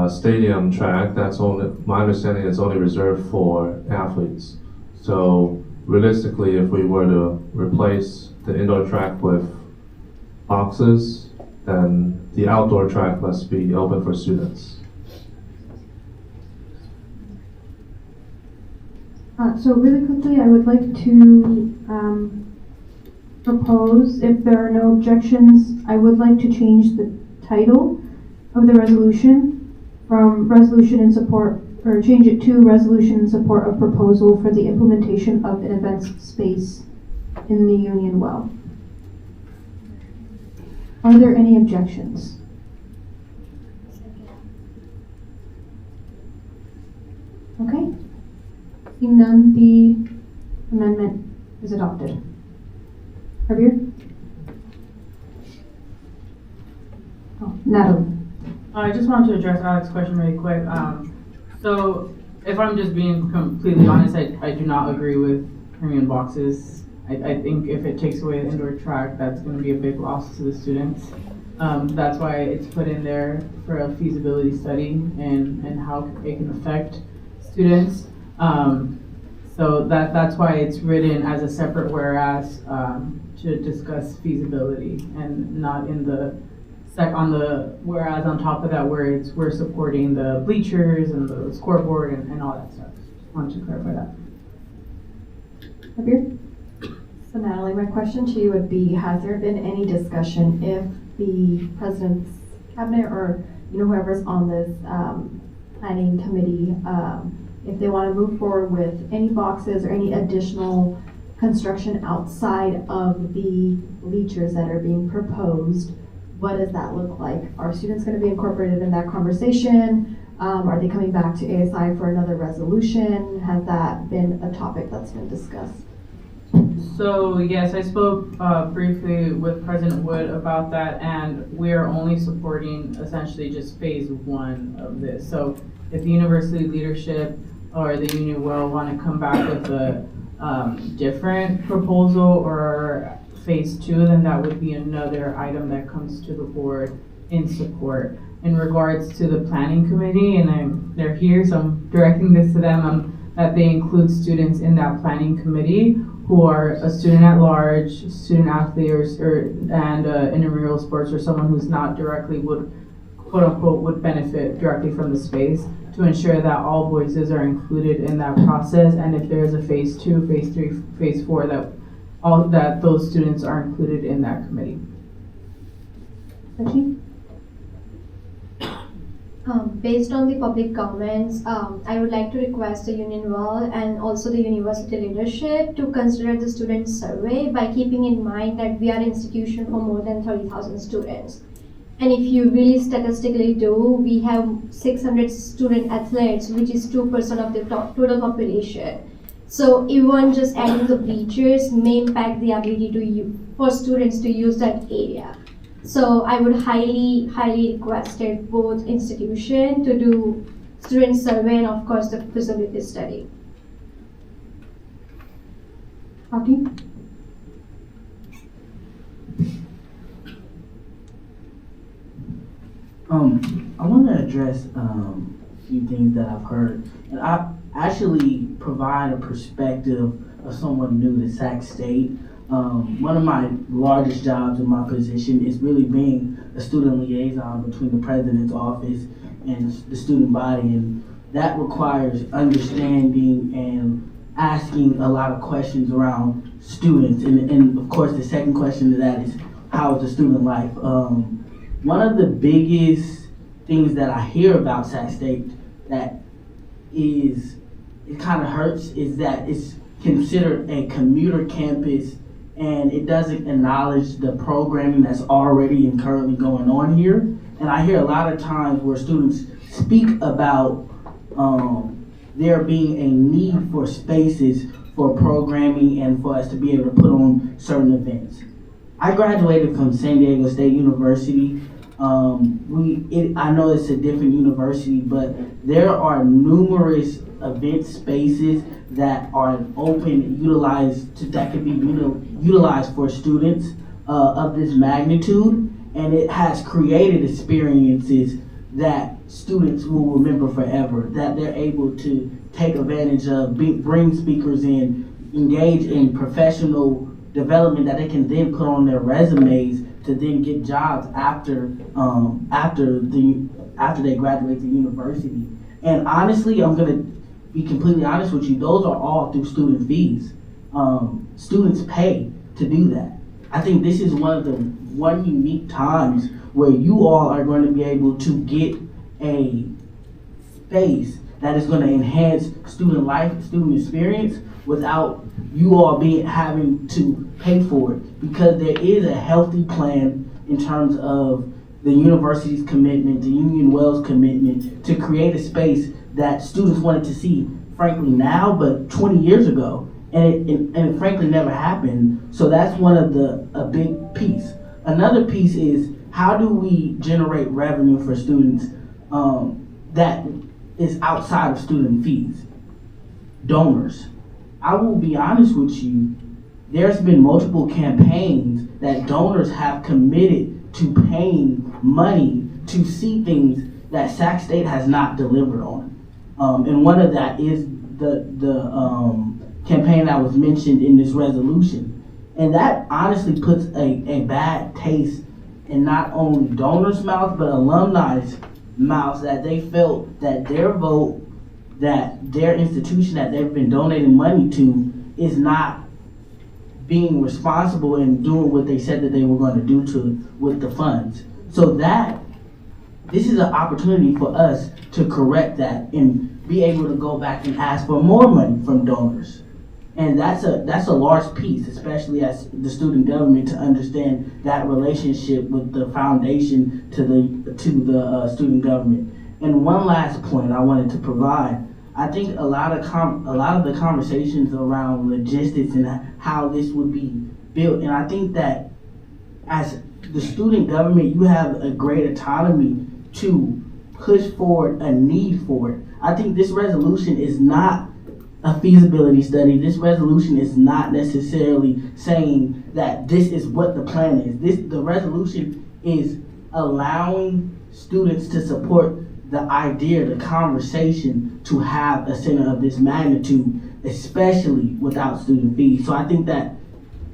Speaker 19: stadium track, my understanding is only reserved for athletes. So realistically, if we were to replace the indoor track with boxes, then the outdoor track must be open for students.
Speaker 1: So really quickly, I would like to propose, if there are no objections, I would like to change the title of the resolution from resolution in support, or change it to resolution in support of proposal for the implementation of an events space in the Union Well. Are there any objections? Okay. Seeing none, the amendment is adopted. Javier? Oh, Natalie.
Speaker 3: I just wanted to address Alex's question really quick. So if I'm just being completely honest, I do not agree with premium boxes. I think if it takes away the indoor track, that's going to be a big loss to the students. That's why it's put in there for a feasibility study and how it can affect students. So that's why it's written as a separate whereas to discuss feasibility and not in the on the whereas on top of that where we're supporting the bleachers and the scoreboard and all that stuff. Just wanted to clarify that.
Speaker 1: Javier?
Speaker 12: So Natalie, my question to you would be, has there been any discussion if the president's cabinet or whoever's on this planning committee, if they want to move forward with any boxes or any additional construction outside of the bleachers that are being proposed, what does that look like? Are students going to be incorporated in that conversation? Are they coming back to ASI for another resolution? Has that been a topic that's been discussed?
Speaker 3: So yes, I spoke briefly with President Wood about that, and we're only supporting essentially just phase 1 of this. So if the university leadership or the union will want to come back with a different proposal or phase 2, then that would be another item that comes to the board in support. In regards to the planning committee, and they're here, so I'm directing this to them, that they include students in that planning committee who are a student at large, student athlete, and intramural sports, or someone who's not directly would, quote unquote, would benefit directly from the space, to ensure that all voices are included in that process. And if there is a phase 2, phase 3, phase 4, that those students are included in that committee.
Speaker 5: Based on the public comments, I would like to request the Union Wall and also the university leadership to consider the student survey by keeping in mind that we are an institution for more than 30,000 students. And if you really statistically do, we have 600 student athletes, which is 2% of the total population. So even just adding the bleachers may impact the ability for students to use that area. So I would highly request both institutions to do student survey and of course the feasibility study.
Speaker 1: Haki?
Speaker 10: I want to address a few things that I've heard, and I actually provide a perspective of someone new to Sac State. One of my largest jobs in my position is really being a student liaison between the president's office and the student body, and that requires understanding and asking a lot of questions around students. And of course, the second question to that is, how is the student life? One of the biggest things that I hear about Sac State that it kind of hurts is that it's considered a commuter campus and it doesn't acknowledge the programming that's already and currently going on here. And I hear a lot of times where students speak about there being a need for spaces for programming and for us to be able to put on certain events. I graduated from San Diego State University. I know it's a different university, but there are numerous event spaces that are open, that could be utilized for students of this magnitude, and it has created experiences that students will remember forever, that they're able to take advantage of, bring speakers in, engage in professional development that they can then put on their resumes to then get jobs after they graduate the university. And honestly, I'm gonna be completely honest with you, those are all through student fees. Students pay to do that. I think this is one unique times where you all are going to be able to get a space that is going to enhance student life, student experience, without you all having to pay for it, because there is a healthy plan in terms of the university's commitment, the Union Wells commitment to create a space that students wanted to see, frankly, now, but 20 years ago. And it frankly never happened. So that's one of a big piece. Another piece is, how do we generate revenue for students that is outside of student fees? Donors. I will be honest with you, there's been multiple campaigns that donors have committed to paying money to see things that Sac State has not delivered on. And one of that is the campaign that was mentioned in this resolution. And that honestly puts a bad taste in not only donors' mouths, but alumni's mouths, that they felt that their vote, that their institution that they've been donating money to is not being responsible and doing what they said that they were going to do with the funds. So this is an opportunity for us to correct that and be able to go back and ask for more money from donors. And that's a large piece, especially as the student government, to understand that relationship with the foundation to the student government. And one last point I wanted to provide. I think a lot of the conversations around logistics and how this would be built, and I think that as the student government, you have a great autonomy to push forward a need for it. I think this resolution is not a feasibility study. This resolution is not necessarily saying that this is what the plan is. The resolution is allowing students to support the idea, the conversation to have a center of this magnitude, especially without student fees. So I think that,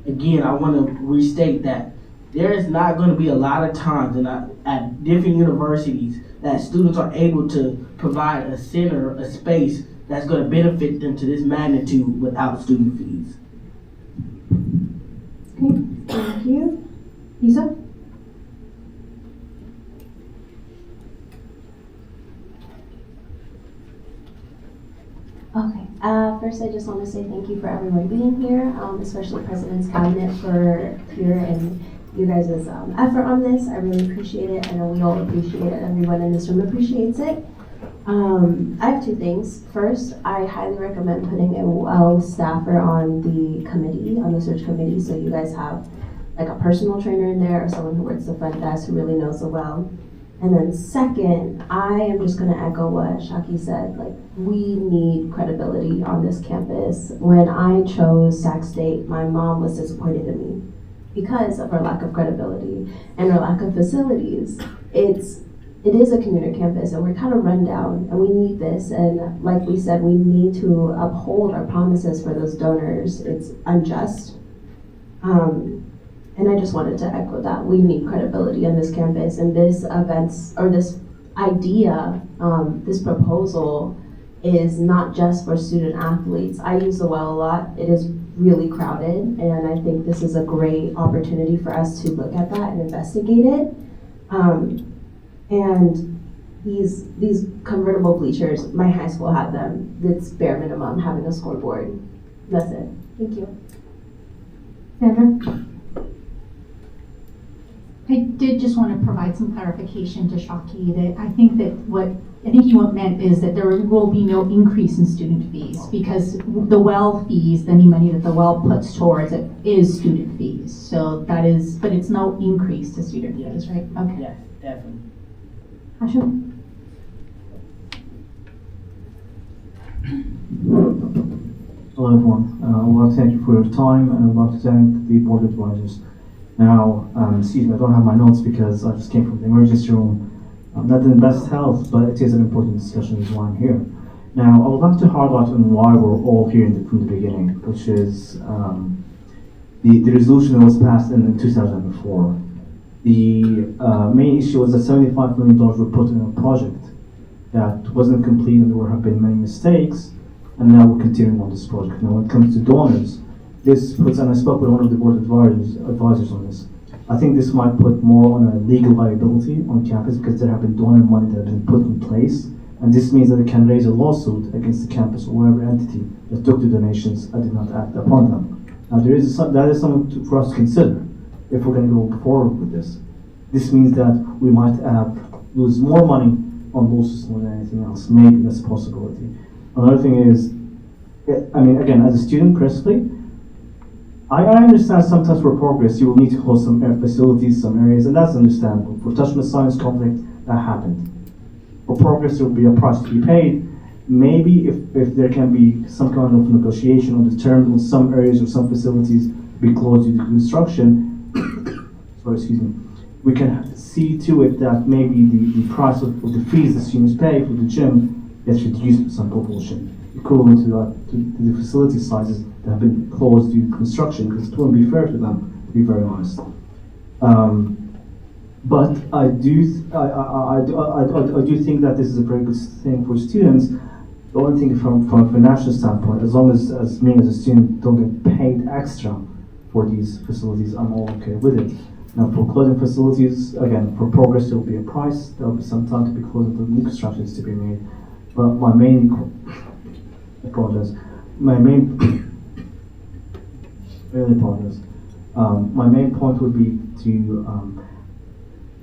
Speaker 10: again, I want to restate that there is not going to be a lot of times at different universities that students are able to provide a center, a space that's going to benefit them to this magnitude without student fees.
Speaker 1: Okay, thank you. Lisa?
Speaker 11: Okay, first I just want to say thank you for everyone being here, especially President's Cabinet for here and you guys' effort on this. I really appreciate it. I know we all appreciate it. Everyone in this room appreciates it. I have two things. First, I highly recommend putting a WELL staffer on the committee, on the search committee, so you guys have like a personal trainer in there or someone who works the front desk who really knows the WELL. And then second, I am just going to echo what Shaki said. Like, we need credibility on this campus. When I chose Sac State, my mom was disappointed in me because of her lack of credibility and her lack of facilities. It is a commuter campus and we're kind of run down and we need this. And like we said, we need to uphold our promises for those donors. It's unjust. And I just wanted to echo that. We need credibility on this campus, and this this idea, this proposal is not just for student athletes. I use the WELL a lot. It is really crowded, and I think this is a great opportunity for us to look at that and investigate it. And these convertible bleachers, my high school had them. It's bare minimum having a scoreboard. That's it. Thank you.
Speaker 1: Sandra?
Speaker 6: I did just want to provide some clarification to Shaki that I think you meant is that there will be no increase in student fees because the WELL fees, any money that the WELL puts towards it is student fees. So that is, but it's no increase to student fees, right? Okay.
Speaker 10: Yeah, definitely.
Speaker 1: Ashim?
Speaker 20: Hello everyone. I would like to thank you for your time and I would like to thank the board advisors. Now, excuse me, I don't have my notes because I just came from the emergency room. I'm not in the best health, but it is an important discussion is why I'm here. Now, I would like to highlight on why we're all here from the beginning, which is the resolution that was passed in 2004. The main issue was that $75 million were put in a project that wasn't complete and there have been many mistakes, and now we're continuing on this project. Now, when it comes to donors, this puts, and I spoke with one of the board advisors on this, I think this might put more on a legal liability on campus because there have been donor money that have been put in place, and this means that it can raise a lawsuit against the campus or whatever entity that took the donations and did not act upon them. Now that is something for us to consider if we're going to go forward with this. This means that we might lose more money on those systems more than anything else. Maybe that's a possibility. Another thing is, I mean, again, as a student personally, I understand sometimes for progress you will need to close some facilities, some areas, and that's understandable. For touchless science conflict, that happened. For progress, there will be a price to be paid. Maybe if there can be some kind of negotiation on the terms on some areas or some facilities be closed due to construction, sorry, excuse me, we can see to it that maybe the price of the fees the students pay for the gym gets reduced in some proportion, equivalent to the facility sizes that have been closed due to construction, because it wouldn't be fair to them, to be very honest. But I do think that this is a very good thing for students. The only thing from a financial standpoint, as long as me as a student don't get paid extra for these facilities, I'm all okay with it. Now for closing facilities, again, for progress there will be a price, there will be some time to be closed until new construction is to be made. But my main, I apologize, my main, really apologize. My main point would be to,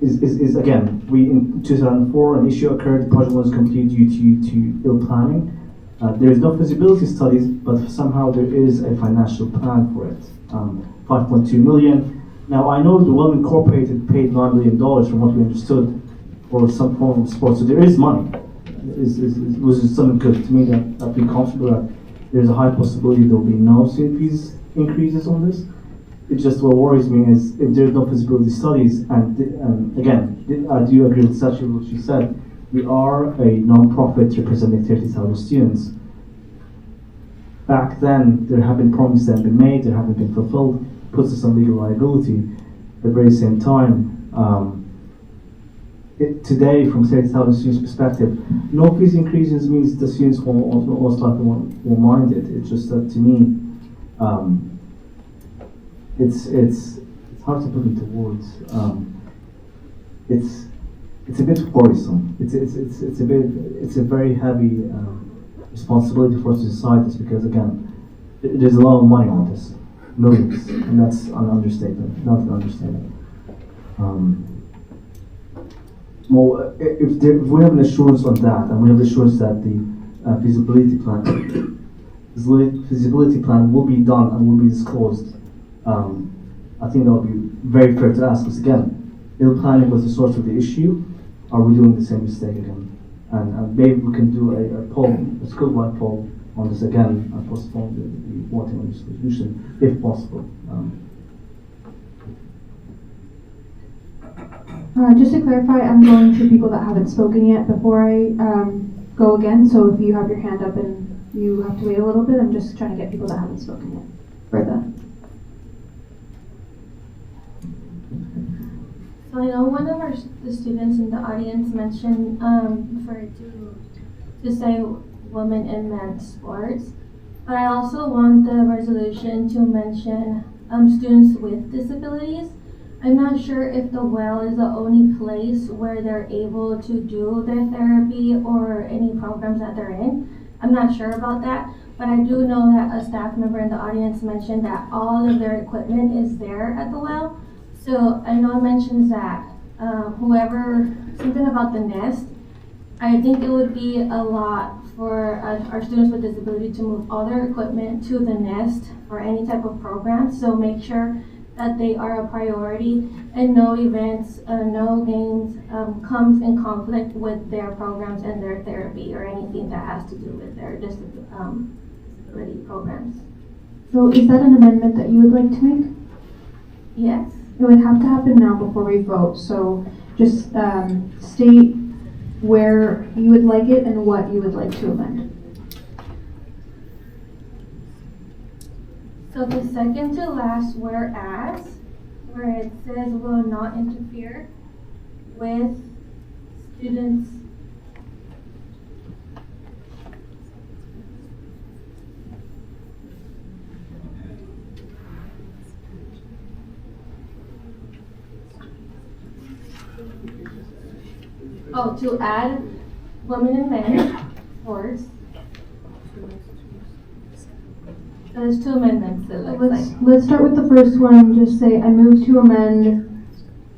Speaker 20: is again, we in 2004 an issue occurred, the project was completed due to ill planning. There is no feasibility studies, but somehow there is a financial plan for it. 5.2 million. Now I know the Well Incorporated paid $9 million from what we understood for some form of support, so there is money. It was something good to me that I'd be comfortable that there's a high possibility there will be no CNPs increases on this. It just what worries me is if there's no feasibility studies, and again, I do agree with Sachi what she said, we are a non-profit representing 30,000 students. Back then, there have been promises that have been made, that haven't been fulfilled, puts us on legal liability. At the very same time, today, from 30,000 students' perspective, no fees increases means the students most likely won't mind it. It's just that to me, it's hard to put into words. It's a bit worrisome. It's a very heavy responsibility for us to decide this, because again, there's a lot of money on this, millions, and that's an understatement, not an understatement. Well, if we have an assurance on that, and we have assurance that the feasibility plan will be done and will be disclosed, I think that would be very fair to ask, because again, ill planning was the source of the issue. Are we doing the same mistake again? And maybe we can do a poll, a school-wide poll on this again, and postpone the voting on this resolution, if possible.
Speaker 1: Just to clarify, I'm going to people that haven't spoken yet before I go again. So if you have your hand up and you have to wait a little bit, I'm just trying to get people that haven't spoken yet. Bertha.
Speaker 4: So I know one of the students in the audience mentioned to say women in men's sports, but I also want the resolution to mention students with disabilities. I'm not sure if the well is the only place where they're able to do their therapy or any programs that they're in. I'm not sure about that, but I do know that a staff member in the audience mentioned that all of their equipment is there at the well. So I know it mentions that something about the nest. I think it would be a lot for our students with disability to move all their equipment to the nest for any type of program. So make sure that they are a priority and no events, no games comes in conflict with their programs and their therapy or anything that has to do with their disability programs.
Speaker 1: So is that an amendment that you would like to make?
Speaker 4: Yes.
Speaker 1: It would have to happen now before we vote, so just state where you would like it and what you would like to amend.
Speaker 4: So the second to last whereas, where it says will not interfere with students' to add women and men sports. There's two amendments.
Speaker 1: Let's start with the first one. Just say I move to amend,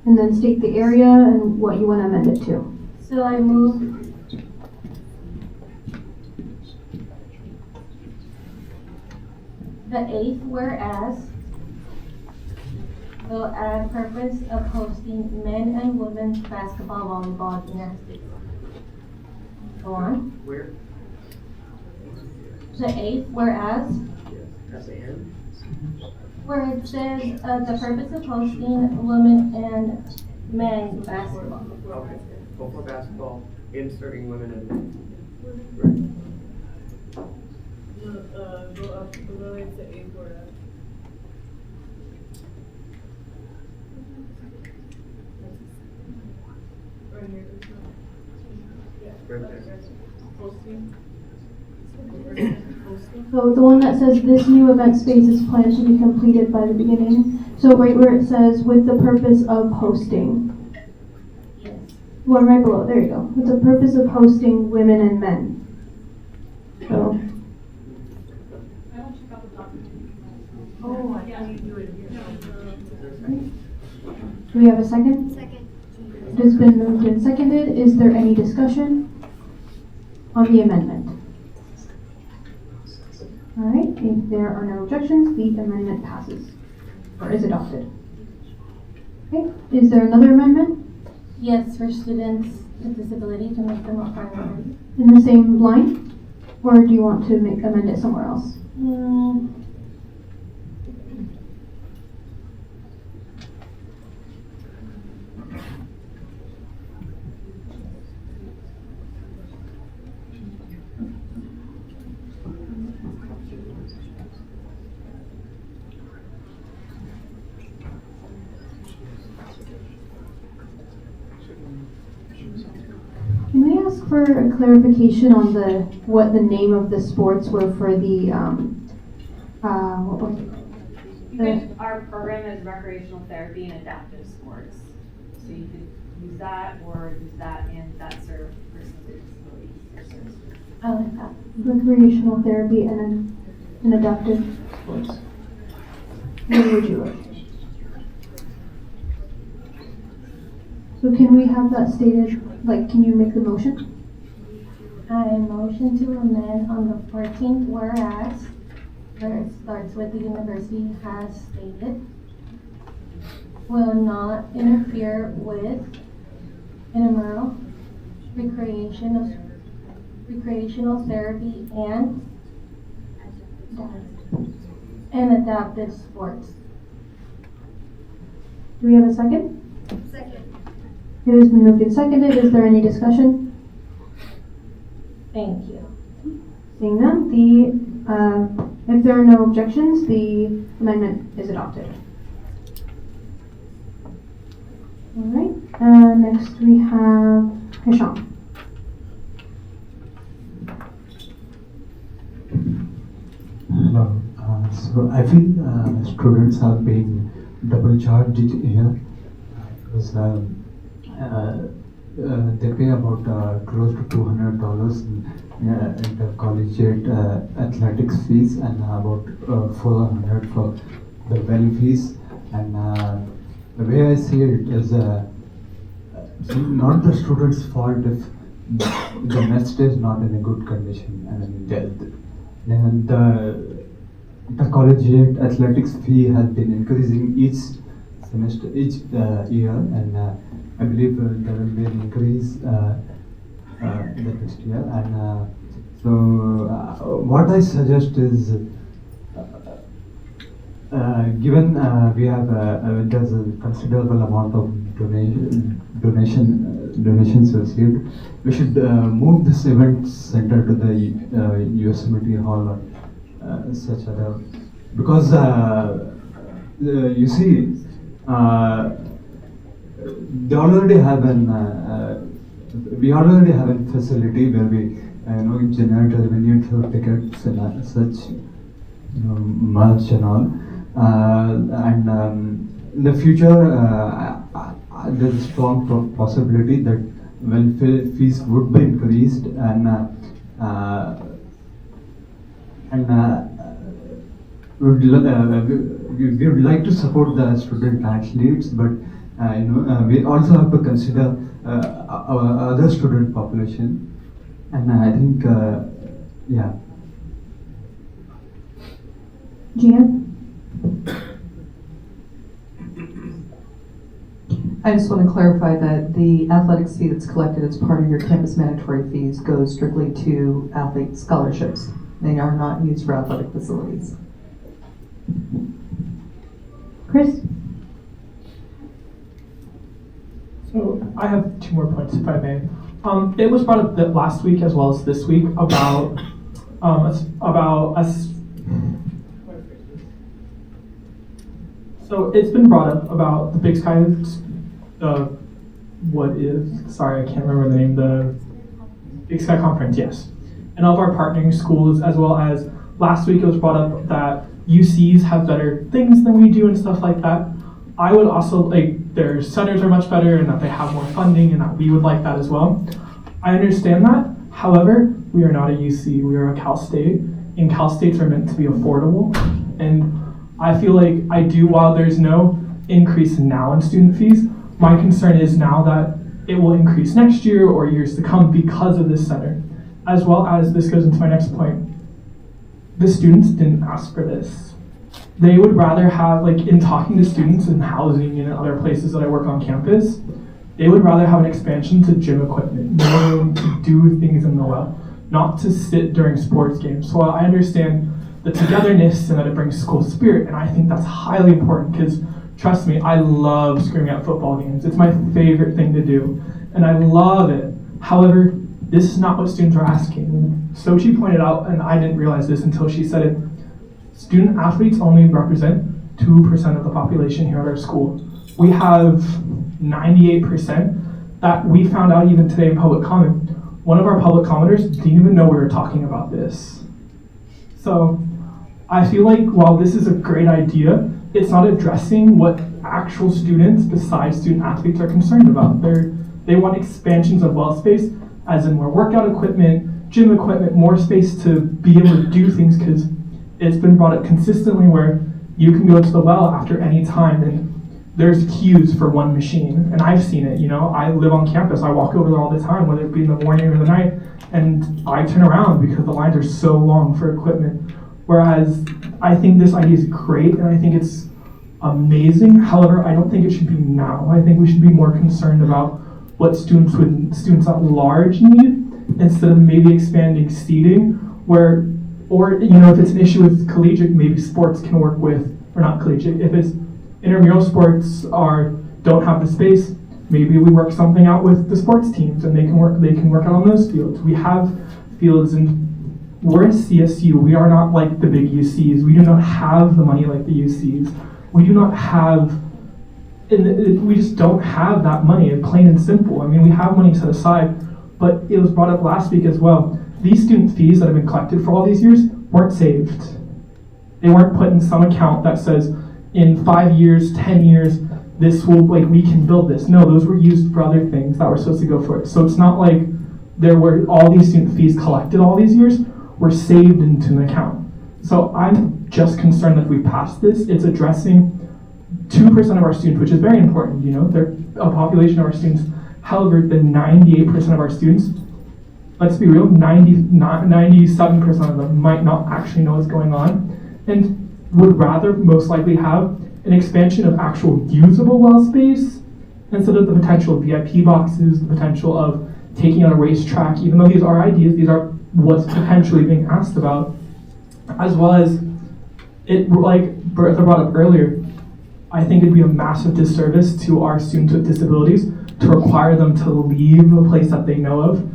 Speaker 1: and then state the area and what you want to amend it to.
Speaker 4: So I move
Speaker 5: The eighth, whereas, will add purpose of hosting men and women's basketball, volleyball, gymnastics. Go on.
Speaker 14: Where?
Speaker 5: The eighth, whereas,
Speaker 14: That's the end?
Speaker 5: where it says the purpose of hosting women and men basketball.
Speaker 14: Okay, before basketball, inserting women and men.
Speaker 2: Go up below it to A Board. Right here. Hosting.
Speaker 1: So the one that says this new event space is planned to be completed by the beginning. So right where it says with the purpose of hosting.
Speaker 5: Yes.
Speaker 1: One right below, there you go. With the purpose of hosting women and men. So.
Speaker 2: Oh, I thought you do it here.
Speaker 1: Do we have a second? Second. It has been moved and seconded. Is there any discussion on the amendment? All right, if there are no objections, the amendment passes, or is adopted. Okay, is there another amendment?
Speaker 5: Yes, for students with disability to make them a priority.
Speaker 1: In the same line? Or do you want to amend it somewhere else? Can we ask for a clarification on what the name of the sports were for the, what was it?
Speaker 21: Our program is recreational therapy and adaptive sports. So you could use that or use that and that serve persons with disabilities or serves.
Speaker 5: I like that.
Speaker 1: Recreational therapy and adaptive sports. What would you like? So can we have that stated, like, can you make the motion?
Speaker 5: I motion to amend on the 14th, whereas, where it starts with the university has stated, will not interfere with intramural recreational therapy and adaptive sports.
Speaker 1: Do we have a second?
Speaker 5: Second.
Speaker 1: It has been moved and seconded. Is there any discussion?
Speaker 5: Thank you.
Speaker 1: Seeing none, if there are no objections, the amendment is adopted. All right, next we have Hisham.
Speaker 22: Hello. So I feel students have been double charged here because they pay about close to $200 in the collegiate athletics fees and about $400 for the well fees. And the way I see it is not the students' fault if the nest is not in a good condition. I mean, the collegiate athletics fee has been increasing each semester, each year, and I believe there will be an increase the next year. And so what I suggest is, given we have there's a considerable amount of donations received, we should move this event center to the Yosemite Hall or such other, because you see, they already have we already have a facility where we generate revenue through tickets and such, merch and all. And in the future, there's a strong possibility that fees would be increased, and we would like to support the student athletes, but we also have to consider our other student population, and I think, yeah.
Speaker 1: Gia?
Speaker 7: I just want to clarify that the athletics fee that's collected as part of your campus mandatory fees goes strictly to athlete scholarships. They are not used for athletic facilities.
Speaker 1: Chris?
Speaker 9: So I have 2 more points, if I may. It was brought up that last week as well as this week about us. So it's been brought up about the Big Sky, sorry, I can't remember the name, the Big Sky Conference, yes. And all of our partnering schools, as well as last week it was brought up that UCs have better things than we do and stuff like that. I would also, their centers are much better and that they have more funding and that we would like that as well. I understand that. However, we are not a UC, we are a Cal State, and Cal States are meant to be affordable. And I feel like while there's no increase now in student fees, my concern is now that it will increase next year or years to come because of this center. As well as, this goes into my next point, the students didn't ask for this. They would rather have, in talking to students in housing and in other places that I work on campus, they would rather have an expansion to gym equipment, more room to do things in the well, not to sit during sports games. So I understand the togetherness and that it brings school spirit, and I think that's highly important because, trust me, I love screaming at football games. It's my favorite thing to do, and I love it. However, this is not what students are asking. Sochi pointed out, and I didn't realize this until she said it, student athletes only represent 2% of the population here at our school. We have 98% that we found out even today in public comment. One of our public commenters didn't even know we were talking about this. So I feel like while this is a great idea, it's not addressing what actual students besides student athletes are concerned about. They want expansions of well space, as in more workout equipment, gym equipment, more space to be able to do things, because it's been brought up consistently where you can go to the well after any time and there's queues for one machine. And I've seen it, I live on campus, I walk over there all the time, whether it be in the morning or the night, and I turn around because the lines are so long for equipment. Whereas I think this idea is great and I think it's amazing. However, I don't think it should be now. I think we should be more concerned about what students at large need, instead of maybe expanding seating if it's an issue with collegiate, maybe sports can work with, or not collegiate, if it's intramural sports don't have the space, maybe we work something out with the sports teams and they can work out on those fields. We have fields, and we're a CSU, we are not like the big UCs. We do not have the money like the UCs. We just don't have that money, plain and simple. I mean, we have money set aside, but it was brought up last week as well. These student fees that have been collected for all these years weren't saved. They weren't put in some account that says, in 5 years, 10 years, we can build this. No, those were used for other things that were supposed to go for it. So it's not like there were all these student fees collected all these years were saved into an account. So I'm just concerned that if we pass this, it's addressing 2% of our students, which is very important, they're a population of our students. However, the 98% of our students, let's be real, 97% of them might not actually know what's going on and would rather most likely have an expansion of actual usable well space instead of the potential of VIP boxes, the potential of taking on a racetrack. Even though these are ideas, these are what's potentially being asked about, as well as it, like Bertha brought up earlier, I think it'd be a massive disservice to our students with disabilities to require them to leave a place that they know of.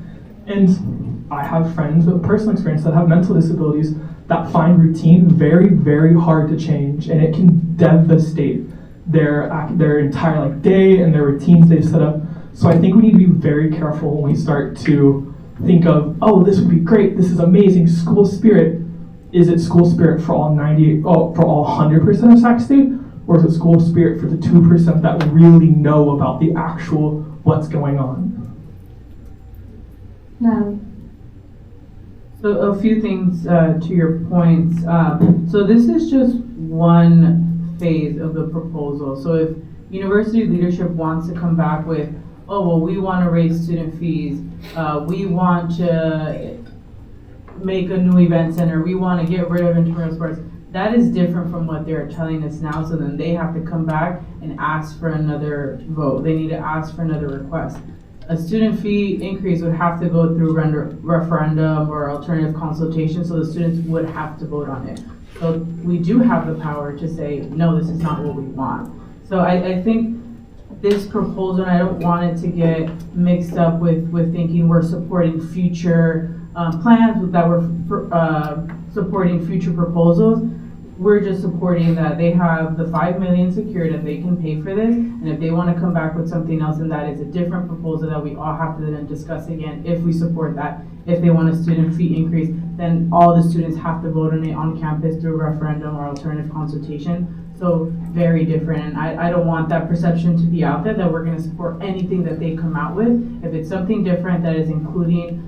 Speaker 9: And I have friends with personal experience that have mental disabilities that find routine very, very hard to change, and it can devastate their entire day and their routines they've set up. So I think we need to be very careful when we start to think of, oh, this would be great, this is amazing, school spirit. Is it school spirit for all 100% of Sac State? Or is it school spirit for the 2% that really know about the actual what's going on?
Speaker 1: No.
Speaker 3: So a few things to your points. So this is just one phase of the proposal. So if university leadership wants to come back with, oh, well, we want to raise student fees, we want to make a new event center, we want to get rid of intramural sports, That is different from what they're telling us now, so then they have to come back and ask for another vote. They need to ask for another request. A student fee increase would have to go through referendum or alternative consultation, so the students would have to vote on it. So we do have the power to say, no, this is not what we want. So I think this proposal, and I don't want it to get mixed up with thinking we're supporting future plans, that we're supporting future proposals. We're just supporting that they have the $5 million secured and they can pay for this. And if they want to come back with something else, then that is a different proposal that we all have to then discuss again if we support that. If they want a student fee increase, then all the students have to vote on it on campus through referendum or alternative consultation. So very different, and I don't want that perception to be out there that we're going to support anything that they come out with. If it's something different that is including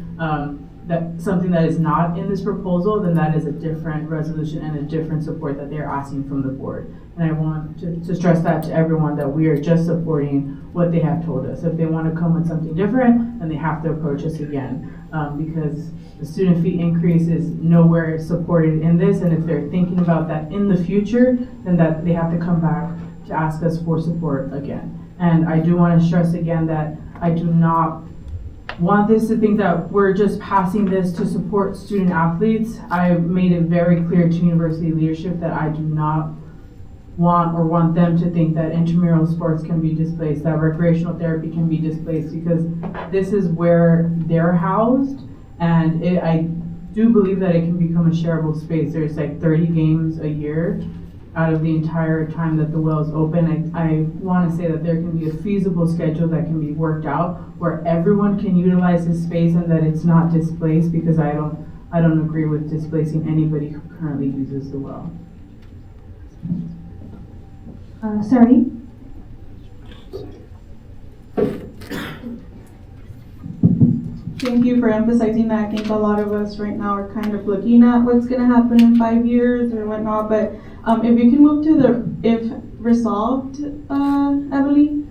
Speaker 3: something that is not in this proposal, then that is a different resolution and a different support that they're asking from the board. And I want to stress that to everyone, that we are just supporting what they have told us. If they want to come with something different, then they have to approach us again, because the student fee increase is nowhere supported in this, and if they're thinking about that in the future, then that they have to come back to ask us for support again. And I do want to stress again that I do not want this to think that we're just passing this to support student athletes. I made it very clear to university leadership that I do not want them to think that intramural sports can be displaced, that recreational therapy can be displaced, because this is where they're housed, and I do believe that it can become a shareable space. There's like 30 games a year out of the entire time that the well is open. I want to say that there can be a feasible schedule that can be worked out where everyone can utilize this space and that it's not displaced, because I don't agree with displacing anybody who currently uses the well.
Speaker 1: Sari?
Speaker 8: Thank you for emphasizing that. I think a lot of us right now are kind of looking at what's going to happen in 5 years or whatnot, but if you can move to the if resolved, Emily,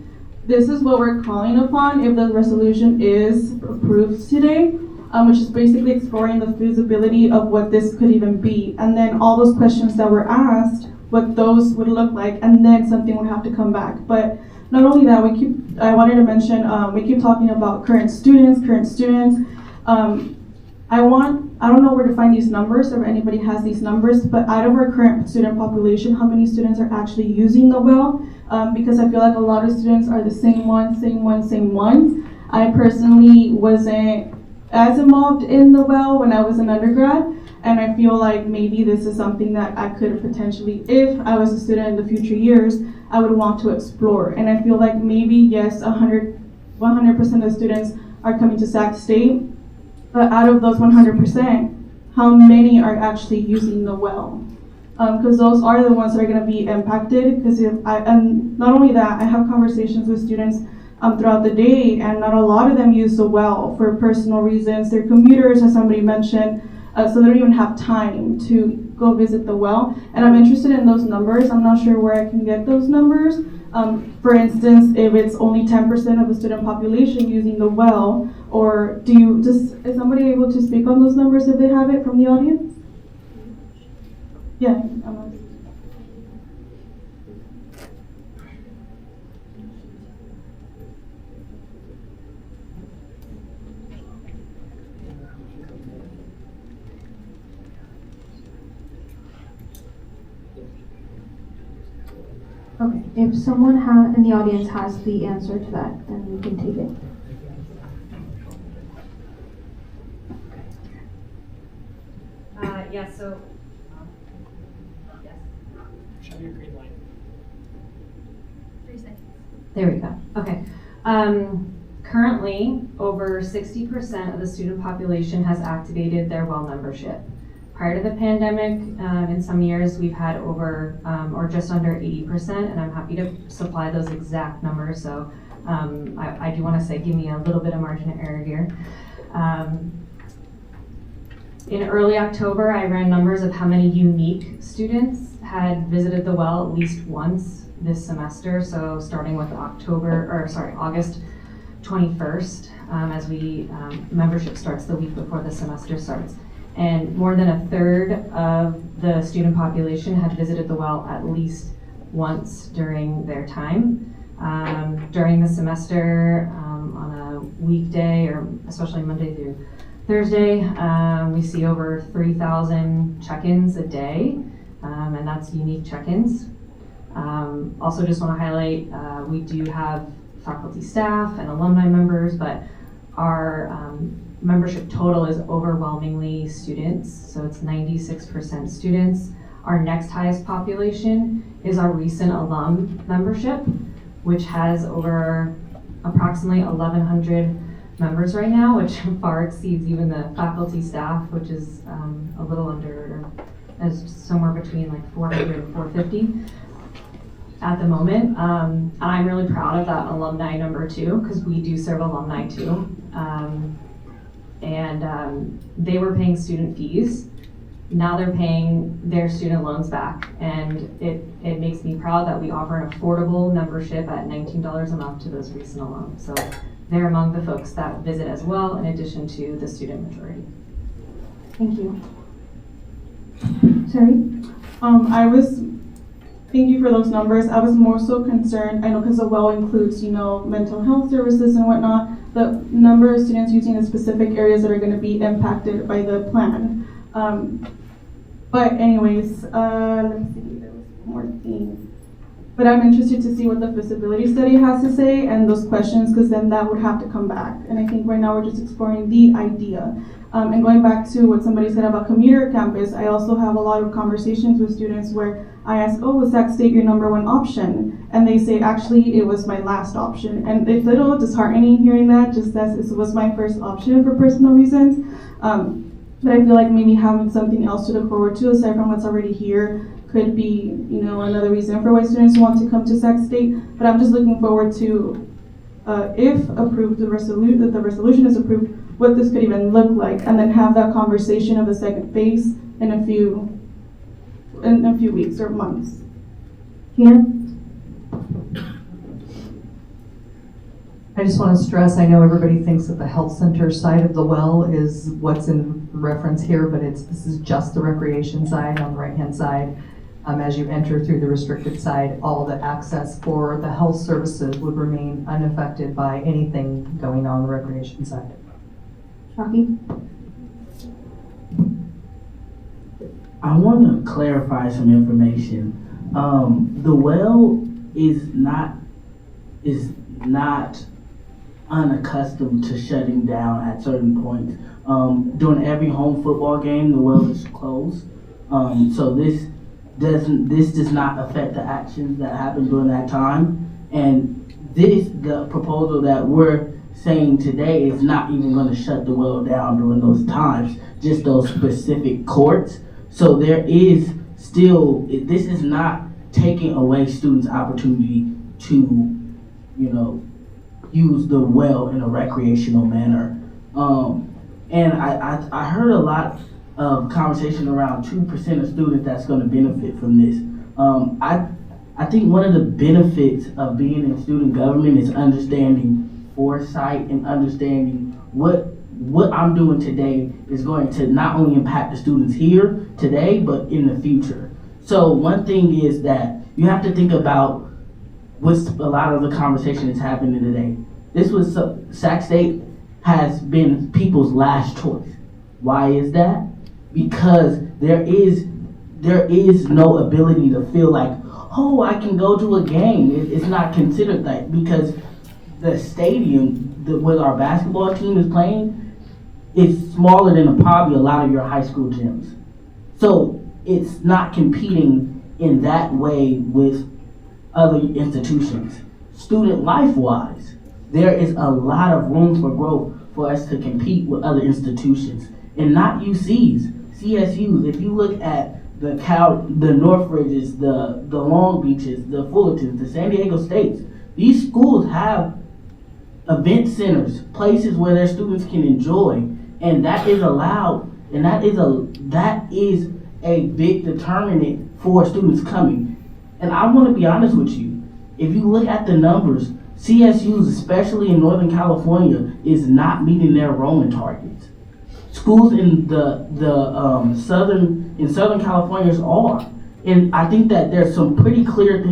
Speaker 8: this is what we're calling upon if the resolution is approved today, which is basically exploring the feasibility of what this could even be, and then all those questions that were asked, what those would look like, and then something would have to come back. But not only that, I wanted to mention, we keep talking about current students. I don't know where to find these numbers, or if anybody has these numbers, but out of our current student population, how many students are actually using the well? Because I feel like a lot of students are the same ones. I personally wasn't as involved in the well when I was an undergrad, and I feel like maybe this is something that I could potentially, if I was a student in the future years, I would want to explore. And I feel like maybe, yes, 100% of students are coming to Sac State, but out of those 100%, how many are actually using the well? Because those are the ones that are going to be impacted. Because and not only that, I have conversations with students throughout the day, and not a lot of them use the well for personal reasons. They're commuters, as somebody mentioned, so they don't even have time to go visit the well. And I'm interested in those numbers. I'm not sure where I can get those numbers. For instance, if it's only 10% of the student population using the well, or is somebody able to speak on those numbers if they have it from the audience? Yeah.
Speaker 1: Okay, if someone in the audience has the answer to that, then we can take it.
Speaker 21: Yes.
Speaker 2: Show your green light.
Speaker 21: 3 seconds.
Speaker 15: There we go. Okay. Currently, over 60% of the student population has activated their well membership. Prior to the pandemic, in some years, we've had over or just under 80%, and I'm happy to supply those exact numbers. So I do want to say, give me a little bit of margin of error here. In early October, I ran numbers of how many unique students had visited the well at least once this semester. So starting with August 21st, as membership starts the week before the semester starts. and more than a third of the student population had visited the well at least once during their time. During the semester, on a weekday, or especially Monday through Thursday, we see over 3,000 check-ins a day, and that's unique check-ins. Also just want to highlight, we do have faculty, staff, and alumni members, but our membership total is overwhelmingly students, so it's 96% students. Our next highest population is our recent alum membership, which has over approximately 1,100 members right now, which far exceeds even the faculty staff, which is a little under, is somewhere between like 400 and 450 at the moment. And I'm really proud of that alumni number too, because we do serve alumni too. They were paying student fees. Now they're paying their student loans back, and it makes me proud that we offer an affordable membership at $19 a month to those recent alums. So they're among the folks that visit as well, in addition to the student majority.
Speaker 1: Thank you. Sorry?
Speaker 8: Thank you for those numbers. I was more so concerned, I know because the well includes, mental health services and whatnot, the number of students using the specific areas that are going to be impacted by the plan. But anyways, let's see, there was more things. But I'm interested to see what the feasibility study has to say and those questions, because then that would have to come back. And I think right now we're just exploring the idea. And going back to what somebody said about commuter campus, I also have a lot of conversations with students where I ask, oh, was Sac State your #1 option? And they say, actually, it was my last option. And it's a little disheartening hearing that, just as it was my first option for personal reasons. But I feel like maybe having something else to look forward to, aside from what's already here, could be, another reason for why students want to come to Sac State. But I'm just looking forward to, if approved, the resolution is approved, what this could even look like, and then have that conversation of the second phase in a few weeks or months.
Speaker 1: Tina?
Speaker 7: I just want to stress, I know everybody thinks that the health center side of the well is what's in reference here, but this is just the recreation side on the right-hand side. As you enter through the restricted side, all the access for the health services would remain unaffected by anything going on the recreation side.
Speaker 1: Rocky?
Speaker 10: I want to clarify some information. The well is not unaccustomed to shutting down at certain points. During every home football game, the well is closed. So this does not affect the actions that happen during that time. And the proposal that we're saying today is not even going to shut the well down during those times, just those specific courts. So there is still, this is not taking away students' opportunity to, use the well in a recreational manner. And I heard a lot of conversation around 2% of students that's going to benefit from this. I think one of the benefits of being in student government is understanding foresight and understanding what I'm doing today is going to not only impact the students here today, but in the future. So one thing is that you have to think about what's a lot of the conversation that's happening today. Sac State has been people's last choice. Why is that? Because there is no ability to feel like, oh, I can go to a game. It's not considered that, because the stadium where our basketball team is playing is smaller than probably a lot of your high school gyms. So it's not competing in that way with other institutions. Student life-wise, there is a lot of room for growth for us to compete with other institutions, and not UCs, CSUs. If you look at the Northridges, the Long Beaches, the Fullertons, the San Diego States, these schools have event centers, places where their students can enjoy, and that is allowed, and that is a big determinant for students coming. And I want to be honest with you, if you look at the numbers, CSUs, especially in Northern California, is not meeting their enrollment targets. schools in Southern California are. And I think that there's some pretty clear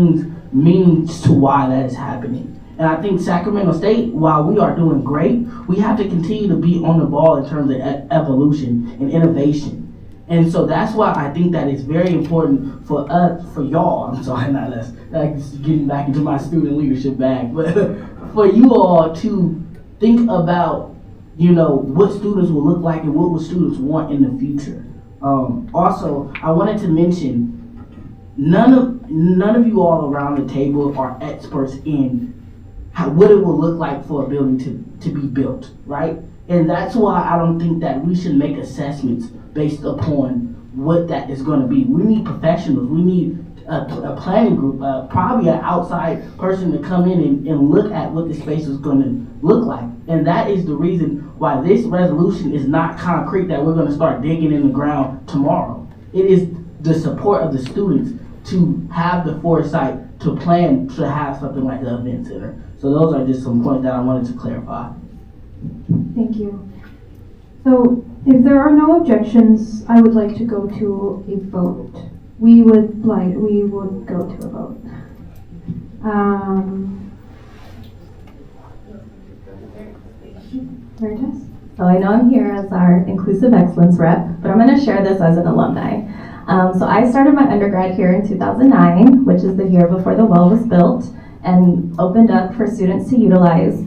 Speaker 10: meanings to why that is happening. And I think Sacramento State, while we are doing great, we have to continue to be on the ball in terms of evolution and innovation. And so that's why I think that it's very important for us, for y'all, I'm sorry, not us, getting back into my student leadership bag, but for you all to think about, what students will look like and what will students want in the future. Also, I wanted to mention, none of you all around the table are experts in what it will look like for a building to be built, right? And that's why I don't think that we should make assessments based upon what that is going to be. We need professionals. We need a planning group, probably an outside person to come in and look at what the space is going to look like. And that is the reason why this resolution is not concrete that we're going to start digging in the ground tomorrow. It is the support of the students to have the foresight to plan to have something like the event center. So those are just some points that I wanted to clarify.
Speaker 1: Thank you. So if there are no objections, I would like to go to a vote. We would go to a vote. Veritas?
Speaker 13: So I know I'm here as our Inclusive Excellence rep, but I'm going to share this as an alumni. So I started my undergrad here in 2009, which is the year before the well was built and opened up for students to utilize.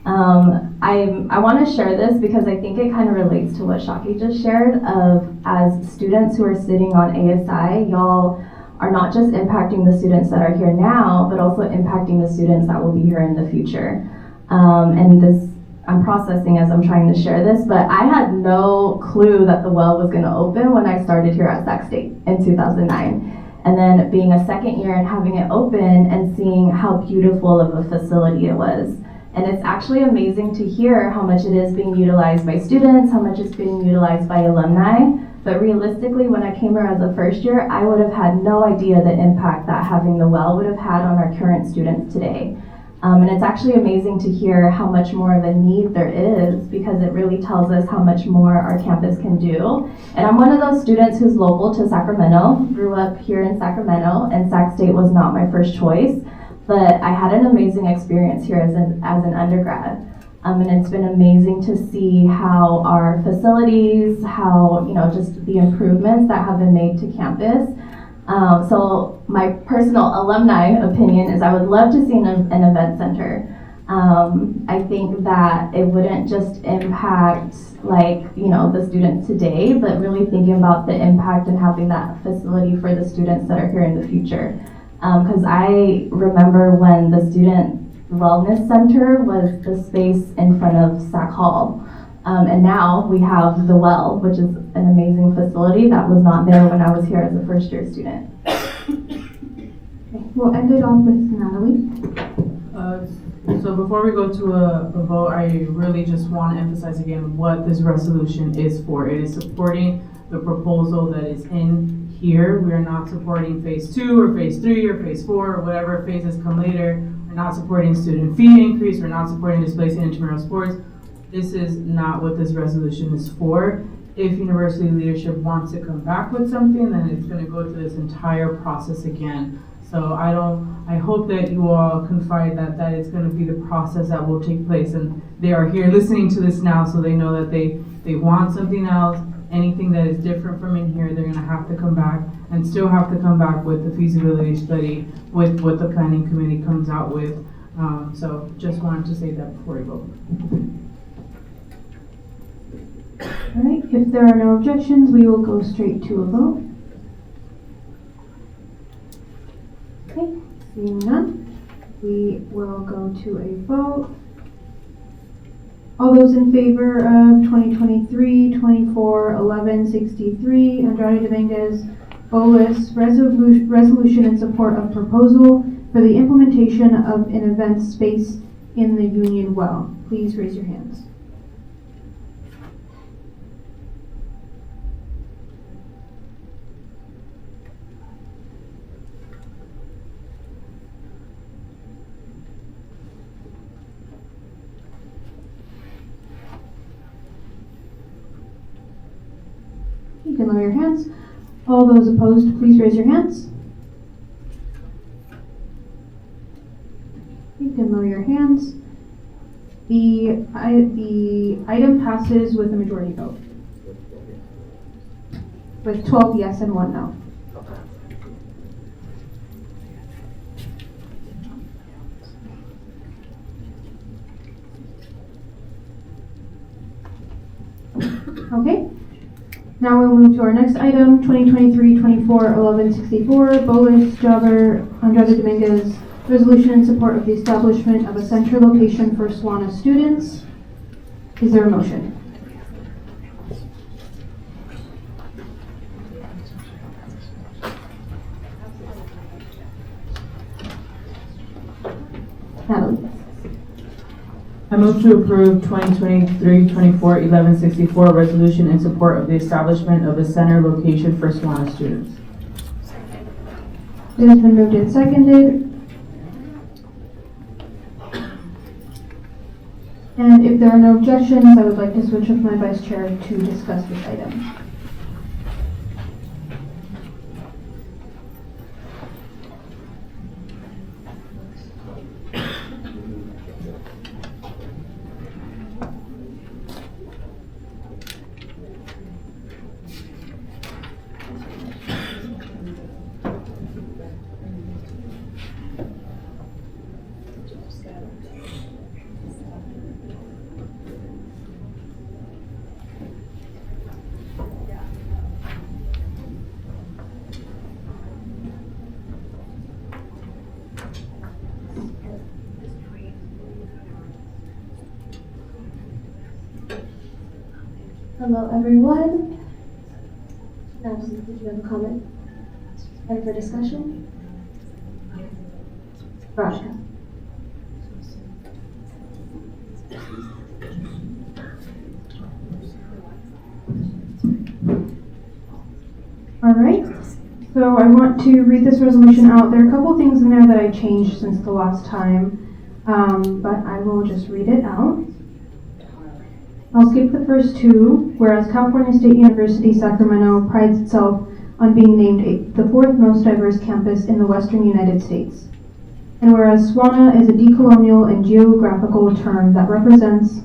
Speaker 13: I want to share this because I think it kind of relates to what Shaki just shared of as students who are sitting on ASI, y'all are not just impacting the students that are here now, but also impacting the students that will be here in the future. And this, I'm processing as I'm trying to share this, but I had no clue that the well was going to open when I started here at Sac State in 2009. And then being a second year and having it open and seeing how beautiful of a facility it was. And it's actually amazing to hear how much it is being utilized by students, how much it's being utilized by alumni. But realistically, when I came here as a first year, I would have had no idea the impact that having the well would have had on our current students today. And it's actually amazing to hear how much more of a need there is because it really tells us how much more our campus can do. And I'm one of those students who's local to Sacramento, grew up here in Sacramento, and Sac State was not my first choice. But I had an amazing experience here as an undergrad. And it's been amazing to see how our facilities, how, just the improvements that have been made to campus. So my personal alumni opinion is I would love to see an event center. I think that it wouldn't just impact the students today, but really thinking about the impact and having that facility for the students that are here in the future. Because I remember when the Student Wellness Center was the space in front of Sac Hall. And now we have the Well, which is an amazing facility that was not there when I was here as a first year student.
Speaker 1: Okay, we'll end it off with Natalie.
Speaker 3: So before we go to a vote, I really just want to emphasize again what this resolution is for. It is supporting the proposal that is in here. We are not supporting phase 2 or phase 3 or phase 4 or whatever phases come later. We're not supporting student fee increase. We're not supporting displacing intramural sports. This is not what this resolution is for. If university leadership wants to come back with something, then it's going to go through this entire process again. So I hope that you all confide that it's going to be the process that will take place, and they are here listening to this now, so they know that they want something else. Anything that is different from in here, they're going to have to come back and still have to come back with the feasibility study, with what the planning committee comes out with. So just wanted to say that before we vote.
Speaker 1: All right, if there are no objections, we will go straight to a vote. Okay, seeing none, we will go to a vote. All those in favor of 2023-24-1163, Andrade Dominguez Bolis resolution in support of proposal for the implementation of an event space in the Union Well, please raise your hands. can lower your hands. All those opposed, please raise your hands. You can lower your hands. The item passes with a majority vote, with 12 yes and 1 no. Okay, now we'll move to our next item, 2023-24-1164, Bolis, Jobber, Andrade Dominguez, resolution in support of the establishment of a center location for SWANA students. Is there a motion? Natalie.
Speaker 3: I move to approve 2023-24-1164 resolution in support of the establishment of a center location for SWANA students.
Speaker 1: It has been moved and seconded. And if there are no objections, I would like to switch with my vice chair to discuss this item.
Speaker 11: Hello, everyone. Natalie, did you have a comment? Ready for discussion? Veronica.
Speaker 1: All right, so I want to read this resolution out. There are a couple things in there that I changed since the last time, but I will just read it out. I'll skip the first two. Whereas California State University, Sacramento prides itself on being named the fourth most diverse campus in the Western United States. And whereas SWANA is a decolonial and geographical term that represents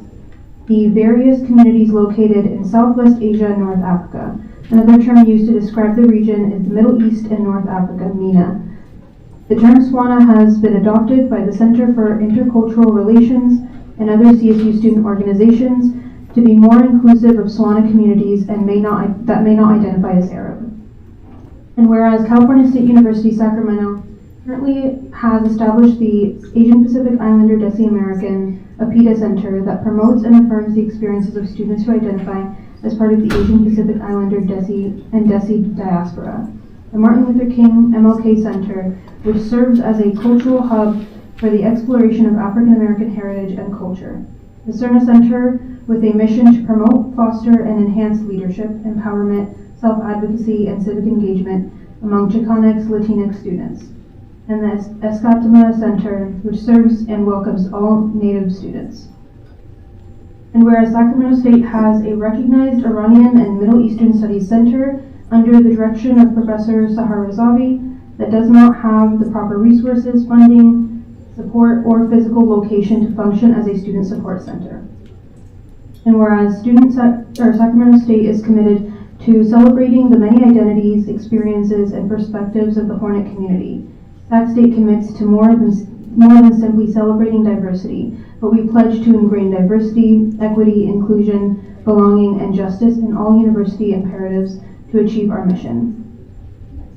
Speaker 1: the various communities located in Southwest Asia and North Africa. Another term used to describe the region is the Middle East and North Africa, MENA. The term SWANA has been adopted by the Center for Intercultural Relations and other CSU student organizations to be more inclusive of SWANA communities and may not identify as Arab. And whereas California State University, Sacramento currently has established the Asian Pacific Islander Desi American APIDA Center that promotes and affirms the experiences of students who identify as part of the Asian Pacific Islander Desi and Desi diaspora. The Martin Luther King MLK Center, which serves as a cultural hub for the exploration of African American heritage and culture. The CERNA Center, with a mission to promote, foster, and enhance leadership, empowerment, self-advocacy, and civic engagement among Chicanx, Latinx students. And the Escatama Center, which serves and welcomes all Native students. And whereas Sacramento State has a recognized Iranian and Middle Eastern Studies Center under the direction of Professor Sahar Razavi that does not have the proper resources, funding, support, or physical location to function as a student support center. And whereas Sacramento State is committed to celebrating the many identities, experiences, and perspectives of the Hornet community, Sac State commits to more than simply celebrating diversity, but we pledge to ingrain diversity, equity, inclusion, belonging, and justice in all university imperatives to achieve our mission.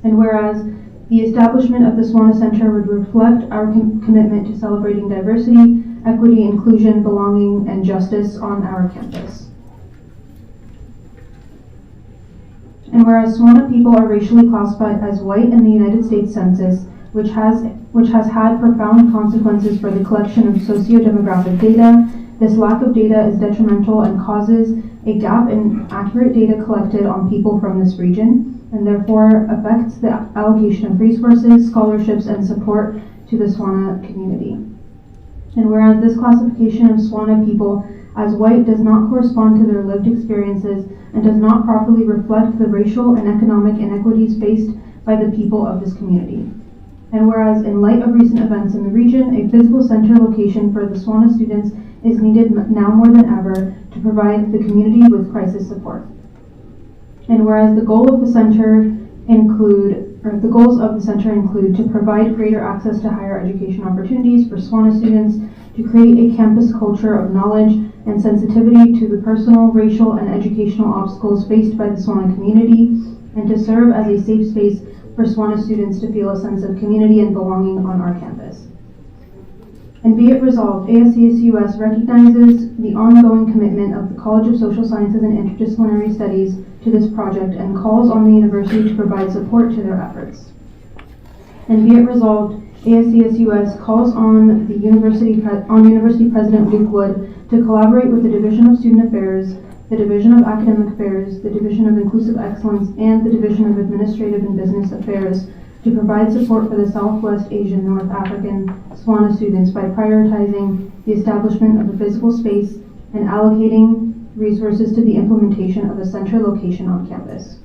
Speaker 1: And whereas the establishment of the SWANA Center would reflect our commitment to celebrating diversity, equity, inclusion, belonging, and justice on our campus. And whereas SWANA people are racially classified as white in the United States Census, which has had profound consequences for the collection of socio-demographic data, this lack of data is detrimental and causes a gap in accurate data collected on people from this region, and therefore affects the allocation of resources, scholarships, and support to the SWANA community. And whereas this classification of SWANA people as white does not correspond to their lived experiences and does not properly reflect the racial and economic inequities faced by the people of this community. And whereas in light of recent events in the region, a physical center location for the SWANA students is needed now more than ever to provide the community with crisis support. And whereas the goals of the center include to provide greater access to higher education opportunities for SWANA students, to create a campus culture of knowledge and sensitivity to the personal, racial, and educational obstacles faced by the SWANA community, and to serve as a safe space for SWANA students to feel a sense of community and belonging on our campus. And be it resolved, ASCSUS recognizes the ongoing commitment of the College of Social Sciences and Interdisciplinary Studies to this project and calls on the university to provide support to their efforts. And be it resolved, ASCSUS calls on the University President Luke Wood to collaborate with the Division of Student Affairs, the Division of Academic Affairs, the Division of Inclusive Excellence, and the Division of Administrative and Business Affairs to provide support for the Southwest Asian North African SWANA students by prioritizing the establishment of a physical space and allocating resources to the implementation of a center location on campus.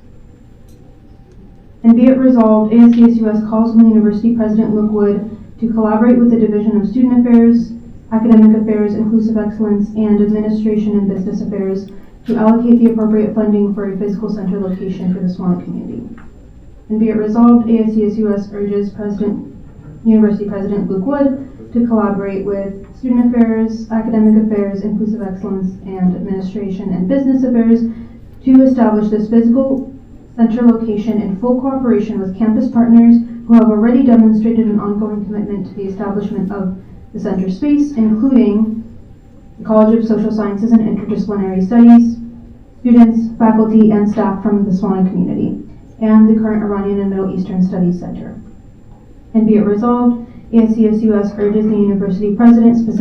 Speaker 1: And be it resolved, ASCSUS calls on the University President Luke Wood to collaborate with the Division of Student Affairs, Academic Affairs, Inclusive Excellence, and Administration and Business Affairs to allocate the appropriate funding for a physical center location for the SWANA community. And be it resolved, ASCSUS urges University President Luke Wood to collaborate with Student Affairs, Academic Affairs, Inclusive Excellence, and Administration and Business Affairs to establish this physical center location in full cooperation with campus partners who have already demonstrated an ongoing commitment to the establishment of the center space, including the College of Social Sciences and Interdisciplinary Studies, students, faculty, and staff from the SWANA community, and the current Iranian and Middle Eastern Studies Center. And be it resolved, ASCSUS urges the university president, the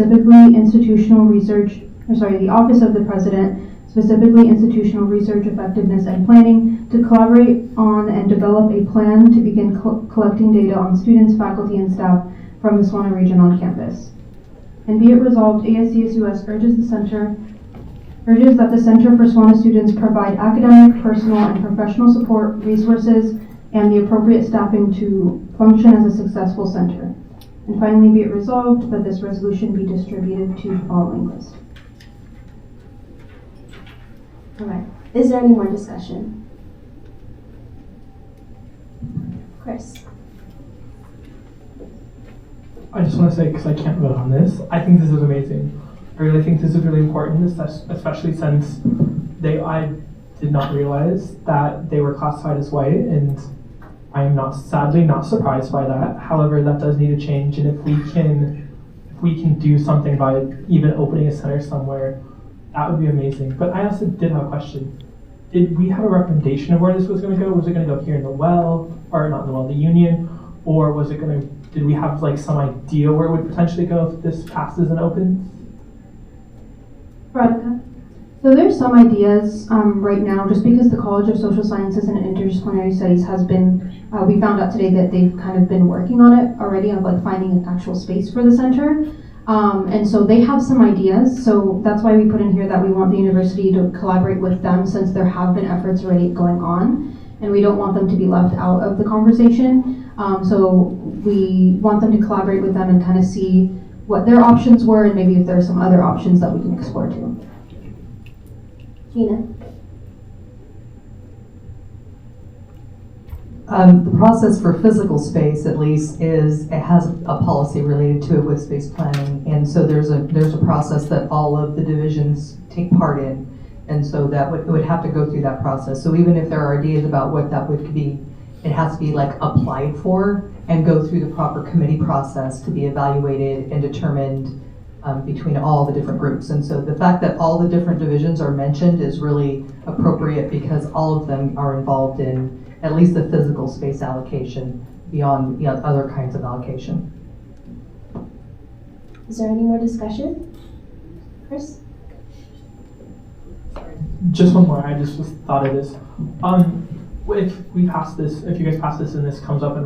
Speaker 1: Office of the President, specifically Institutional Research Effectiveness and Planning, to collaborate on and develop a plan to begin collecting data on students, faculty, and staff from the SWANA region on campus. And be it resolved, ASCSUS urges that the Center for SWANA Students provide academic, personal, and professional support, resources, and the appropriate staffing to function as a successful center. And finally, be it resolved that this resolution be distributed to the following list.
Speaker 11: All right. Is there any more discussion? Chris?
Speaker 9: I just want to say, because I can't vote on this, I think this is amazing. I really think this is really important, especially since I did not realize that they were classified as white, and I am sadly not surprised by that. However, that does need to change, and if we can do something by even opening a center somewhere, that would be amazing. But I also did have a question. Did we have a recommendation of where this was going to go? Was it going to go here in the well, or not in the well, the Union, or was it going to? Did we have some idea where it would potentially go if this passes and opens?
Speaker 1: Veronica? So there's some ideas right now, just because the College of Social Sciences and Interdisciplinary Studies has been, we found out today that they've kind of been working on it already, of finding an actual space for the center. And so they have some ideas, so that's why we put in here that we want the university to collaborate with them, since there have been efforts already going on, and we don't want them to be left out of the conversation. So we want them to collaborate with them and kind of see what their options were, and maybe if there are some other options that we can explore too.
Speaker 11: Gina?
Speaker 7: The process for physical space, at least, it has a policy related to it with space planning, and so there's a process that all of the divisions take part in, and so it would have to go through that process. So even if there are ideas about what that would be, it has to be applied for and go through the proper committee process to be evaluated and determined between all the different groups. And so the fact that all the different divisions are mentioned is really appropriate, because all of them are involved in at least the physical space allocation beyond other kinds of allocation.
Speaker 11: Is there any more discussion? Chris?
Speaker 9: Just one more. I just thought of this. If we pass this, if you guys pass this and this comes up,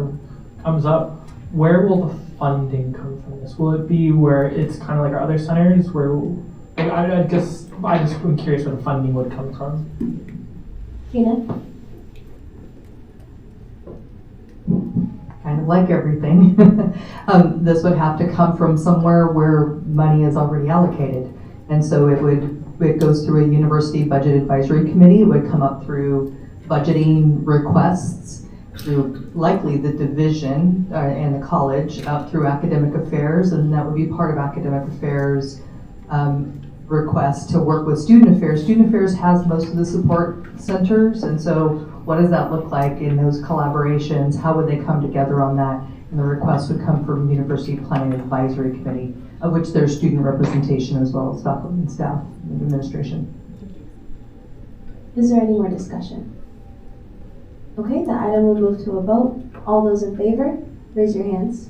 Speaker 9: where will the funding come from this? Will it be where it's kind of like our other centers, where I just am curious where the funding would come from.
Speaker 11: Tina?
Speaker 7: Kind of like everything. This would have to come from somewhere where money is already allocated. And so it goes through a university budget advisory committee. It would come up through budgeting requests, through likely the division and the college, up through academic affairs, and that would be part of academic affairs request to work with student affairs. Student affairs has most of the support centers, and so what does that look like in those collaborations? How would they come together on that? And the request would come from University Planning Advisory Committee, of which there's student representation as well as faculty and staff and administration.
Speaker 11: Is there any more discussion? Okay, the item will move to a vote. All those in favor, raise your hands.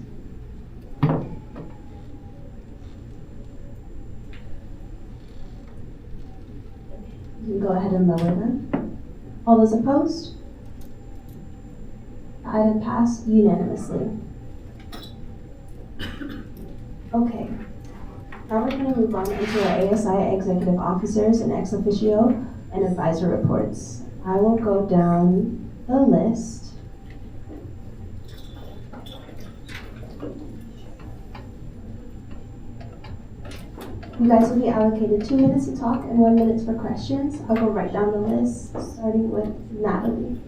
Speaker 11: You can go ahead and lower them. All those opposed? The item passed unanimously. Okay, now we're going to move on into our ASI executive officers and ex officio and advisor reports. I will go down the list. You guys will be allocated 2 minutes to talk and 1 minute for questions. I'll go right down the list, starting with Natalie.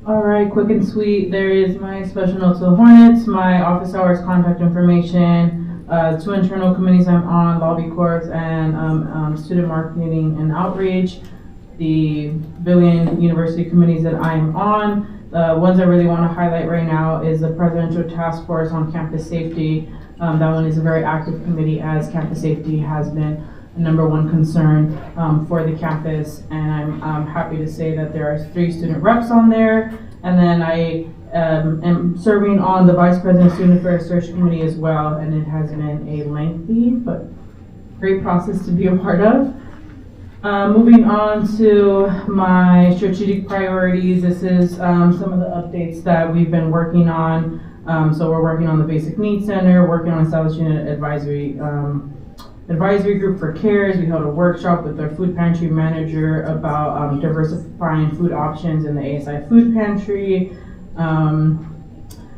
Speaker 3: All right, quick and sweet. There is my special notes to the Hornets, my office hours, contact information, 2 internal committees I'm on, lobby corps and student marketing and outreach. The billion university committees that I'm on. The ones I really want to highlight right now is the Presidential Task Force on Campus Safety. That one is a very active committee, as campus safety has been a #1 concern for the campus, and I'm happy to say that there are 3 student reps on there, and then I am serving on the Vice President Student Affairs Search Committee as well, and it has been a lengthy but great process to be a part of. Moving on to my strategic priorities, this is some of the updates that we've been working on. So we're working on the Basic Needs Center, working on establishing an advisory group for CARES. We held a workshop with our food pantry manager about diversifying food options in the ASI food pantry.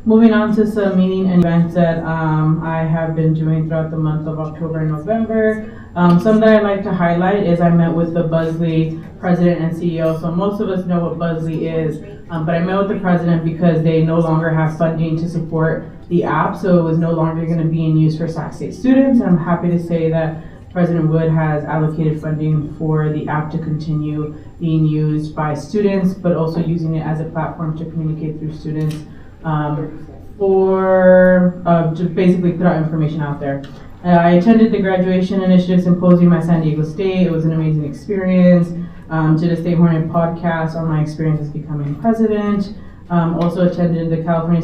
Speaker 3: Moving on to some meeting and events that I have been doing throughout the month of October and November. Some that I'd like to highlight is I met with the Buzzley president and CEO. So most of us know what Buzzley is, but I met with the president because they no longer have funding to support the app, so it was no longer going to be in use for Sac State students. And I'm happy to say that President Wood has allocated funding for the app to continue being used by students, but also using it as a platform to communicate through students to basically put our information out there. I attended the Graduation Initiative Symposium at San Diego State. It was an amazing experience. Did a State Hornet podcast on my experience as becoming president. Also attended the California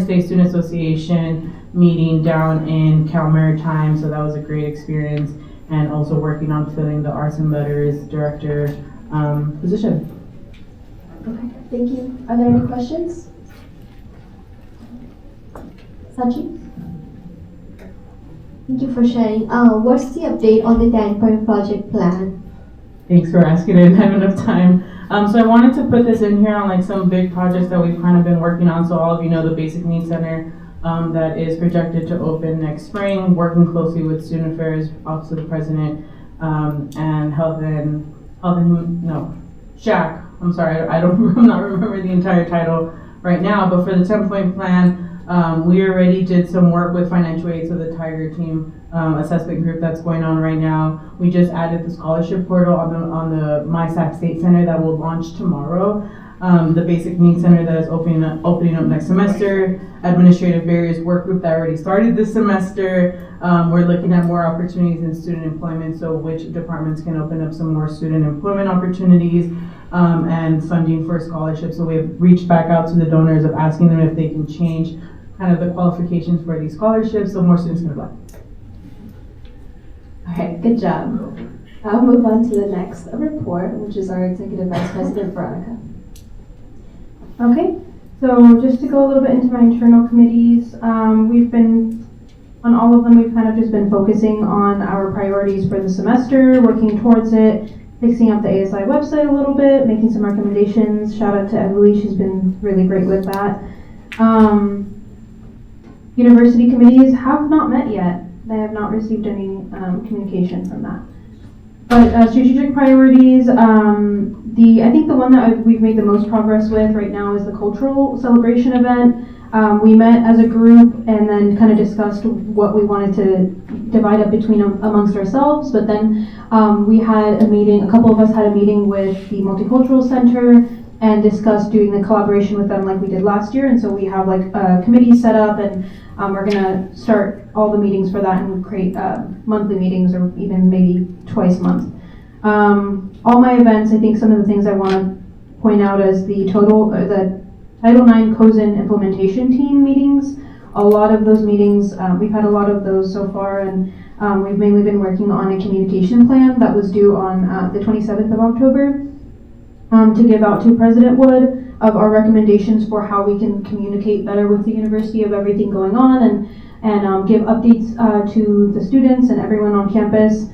Speaker 3: State Student Association meeting down in Cal Maritime, so that was a great experience. And also working on filling the Arts and Letters Director position.
Speaker 11: Okay, thank you. Are there any questions? Sachi?
Speaker 5: Thank you for sharing. What's the update on the 10-point project plan?
Speaker 3: Thanks for asking. I didn't have enough time. So I wanted to put this in here on like some big projects that we've kind of been working on. So all of you know the Basic Needs Center that is projected to open next spring, working closely with Student Affairs, Office of the President, and SHAC. I'm sorry, I'm not remembering the entire title right now, but for the 10-point plan, we already did some work with financial aid, so the Tiger Team assessment group that's going on right now. We just added the scholarship portal on the My Sac State Center that will launch tomorrow. The Basic Needs Center that is opening up next semester. Administrative Barriers Work Group that already started this semester. We're looking at more opportunities in student employment, so which departments can open up some more student employment opportunities and funding for scholarships. So we have reached back out to the donors of asking them if they can change kind of the qualifications for these scholarships so more students can apply.
Speaker 11: All right, good job. I'll move on to the next report, which is our Executive Vice President, Veronica.
Speaker 1: Okay, so just to go a little bit into my internal committees, we've been On all of them, we've kind of just been focusing on our priorities for the semester, working towards it, fixing up the ASI website a little bit, making some recommendations. Shout out to Emily, she's been really great with that. University committees have not met yet. They have not received any communication from that. But strategic priorities, I think the one that we've made the most progress with right now is the cultural celebration event. We met as a group and then kind of discussed what we wanted to divide up between amongst ourselves. But then we had a meeting, a couple of us had a meeting with the Multicultural Center and discussed doing the collaboration with them like we did last year. And so we have like a committee set up, and we're gonna start all the meetings for that and create monthly meetings or even maybe twice a month. All my events, I think some of the things I want to point out as the Title IX COSIN implementation team meetings. A lot of those meetings, we've had a lot of those so far, and we've mainly been working on a communication plan that was due on the 27th of October to give out to President Wood of our recommendations for how we can communicate better with the university of everything going on and give updates to the students and everyone on campus.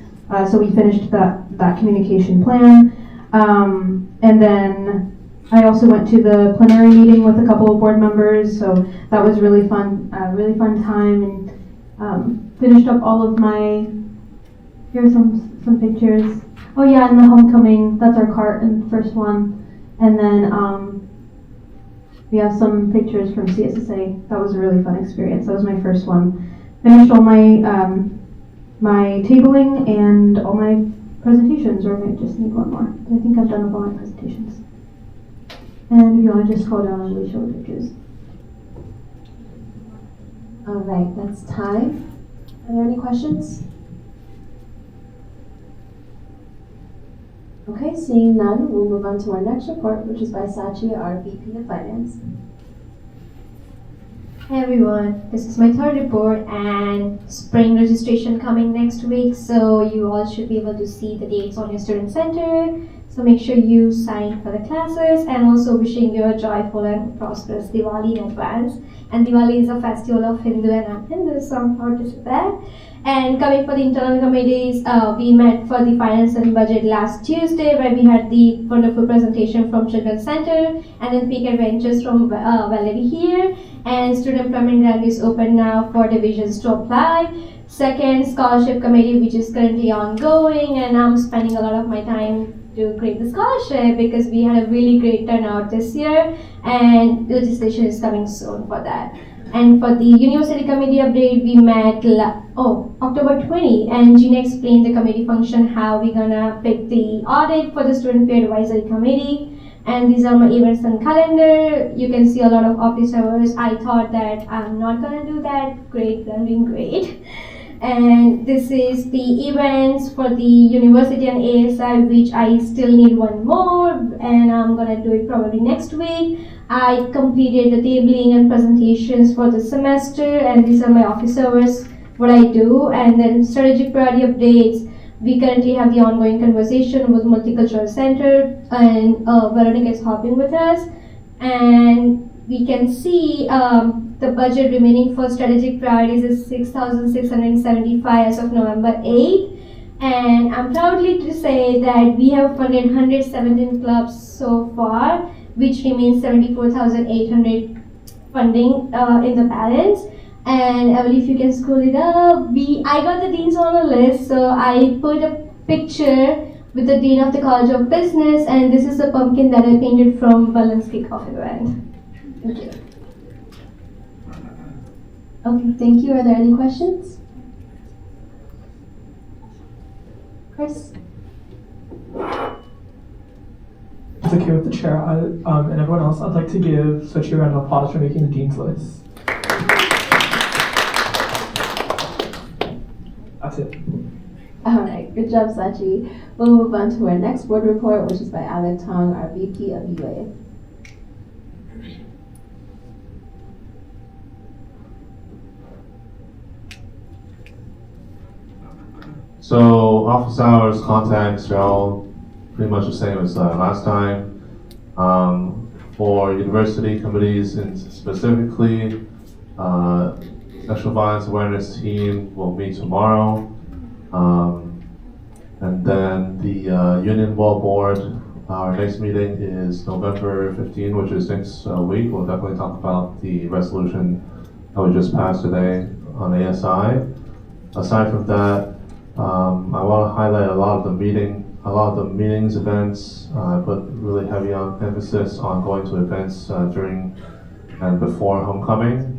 Speaker 1: So we finished that communication plan. And then I also went to the plenary meeting with a couple of board members, so that was really fun time, and finished up all of my, here's some pictures. Oh yeah, and the homecoming, that's our cart and first one. And then we have some pictures from CSSA. That was a really fun experience. That was my first one. Finished all my my tabling and all my presentations, or I might just need one more. But I think I've done all my presentations. And if you want to just scroll down and really show the pictures.
Speaker 11: All right, that's time. Are there any questions? Okay, seeing none, we'll move on to our next report, which is by Sachi, our VP of Finance.
Speaker 5: Hey everyone, this is my third report, and spring registration coming next week, so you all should be able to see the dates on your student center. So make sure you sign for the classes, and also wishing you a joyful and prosperous Diwali in advance. And Diwali is a festival of Hindu and non-Hindu, so I'm proud to say that. And coming for the internal committees, we met for the finance and budget last Tuesday, where we had the wonderful presentation from Children's Center, and then Peak Adventures from Valerie here. And student employment grant is open now for divisions to apply. Second, scholarship committee, which is currently ongoing, and I'm spending a lot of my time to create the scholarship because we had a really great turnout this year, and legislation is coming soon for that. And for the university committee update, we met October 20, and Gina explained the committee function, how we're gonna pick the audit for the student peer advisory committee. And these are my events and calendar. You can see a lot of office hours. I thought that I'm not gonna do that. Great, I'm doing great. And this is the events for the university and ASI, which I still need one more, and I'm gonna do it probably next week. I completed the tabling and presentations for the semester, and these are my office hours, what I do. And then strategic priority updates. We currently have the ongoing conversation with Multicultural Center, and Veronica is helping with us. And we can see the budget remaining for strategic priorities is 6,675 as of November 8th. And I'm proudly to say that we have funded 117 clubs so far, which remains 74,800 funding in the balance. And Emily, if you can scroll it up, I got the dean's honor list, so I put a picture with the dean of the College of Business, and this is the pumpkin that I painted from Balance Kickoff event. Thank you.
Speaker 11: Okay, thank you. Are there any questions? Chris?
Speaker 9: It's okay with the chair and everyone else. I'd like to give Sochi a round of applause for making the dean's list. That's it.
Speaker 11: All right, good job, Sachi. We'll move on to our next board report, which is by Alec Tong, our VP of UA.
Speaker 19: So office hours, contacts are all pretty much the same as last time. For university committees and specifically, Sexual Violence Awareness Team will meet tomorrow. And then the Union Wall Board, our next meeting is November 15, which is next week. We'll definitely talk about the resolution that we just passed today on ASI. Aside from that, I want to highlight a lot of the meetings, events. I put really heavy emphasis on going to events during and before homecoming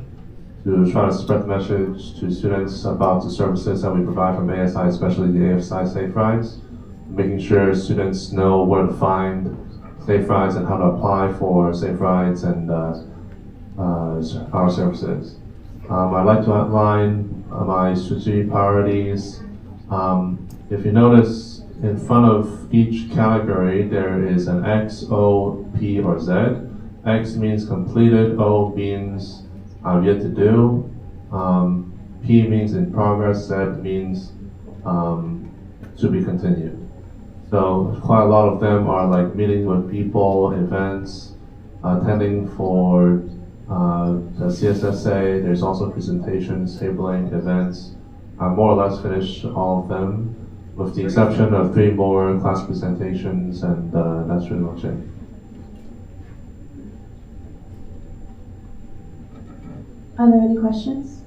Speaker 19: to try to spread the message to students about the services that we provide from ASI, especially the ASI Safe Rides, making sure students know where to find Safe Rides and how to apply for Safe Rides and our services. I'd like to outline my strategic priorities. If you notice, in front of each category, there is an X, O, P, or Z. X means completed, O means yet to do, P means in progress, Z means to be continued. So quite a lot of them are like meeting with people, events, attending for the CSSA. There's also presentations, tabling, events. I more or less finished all of them, with the exception of 3 more class presentations, and that's pretty much it.
Speaker 11: Are there any questions?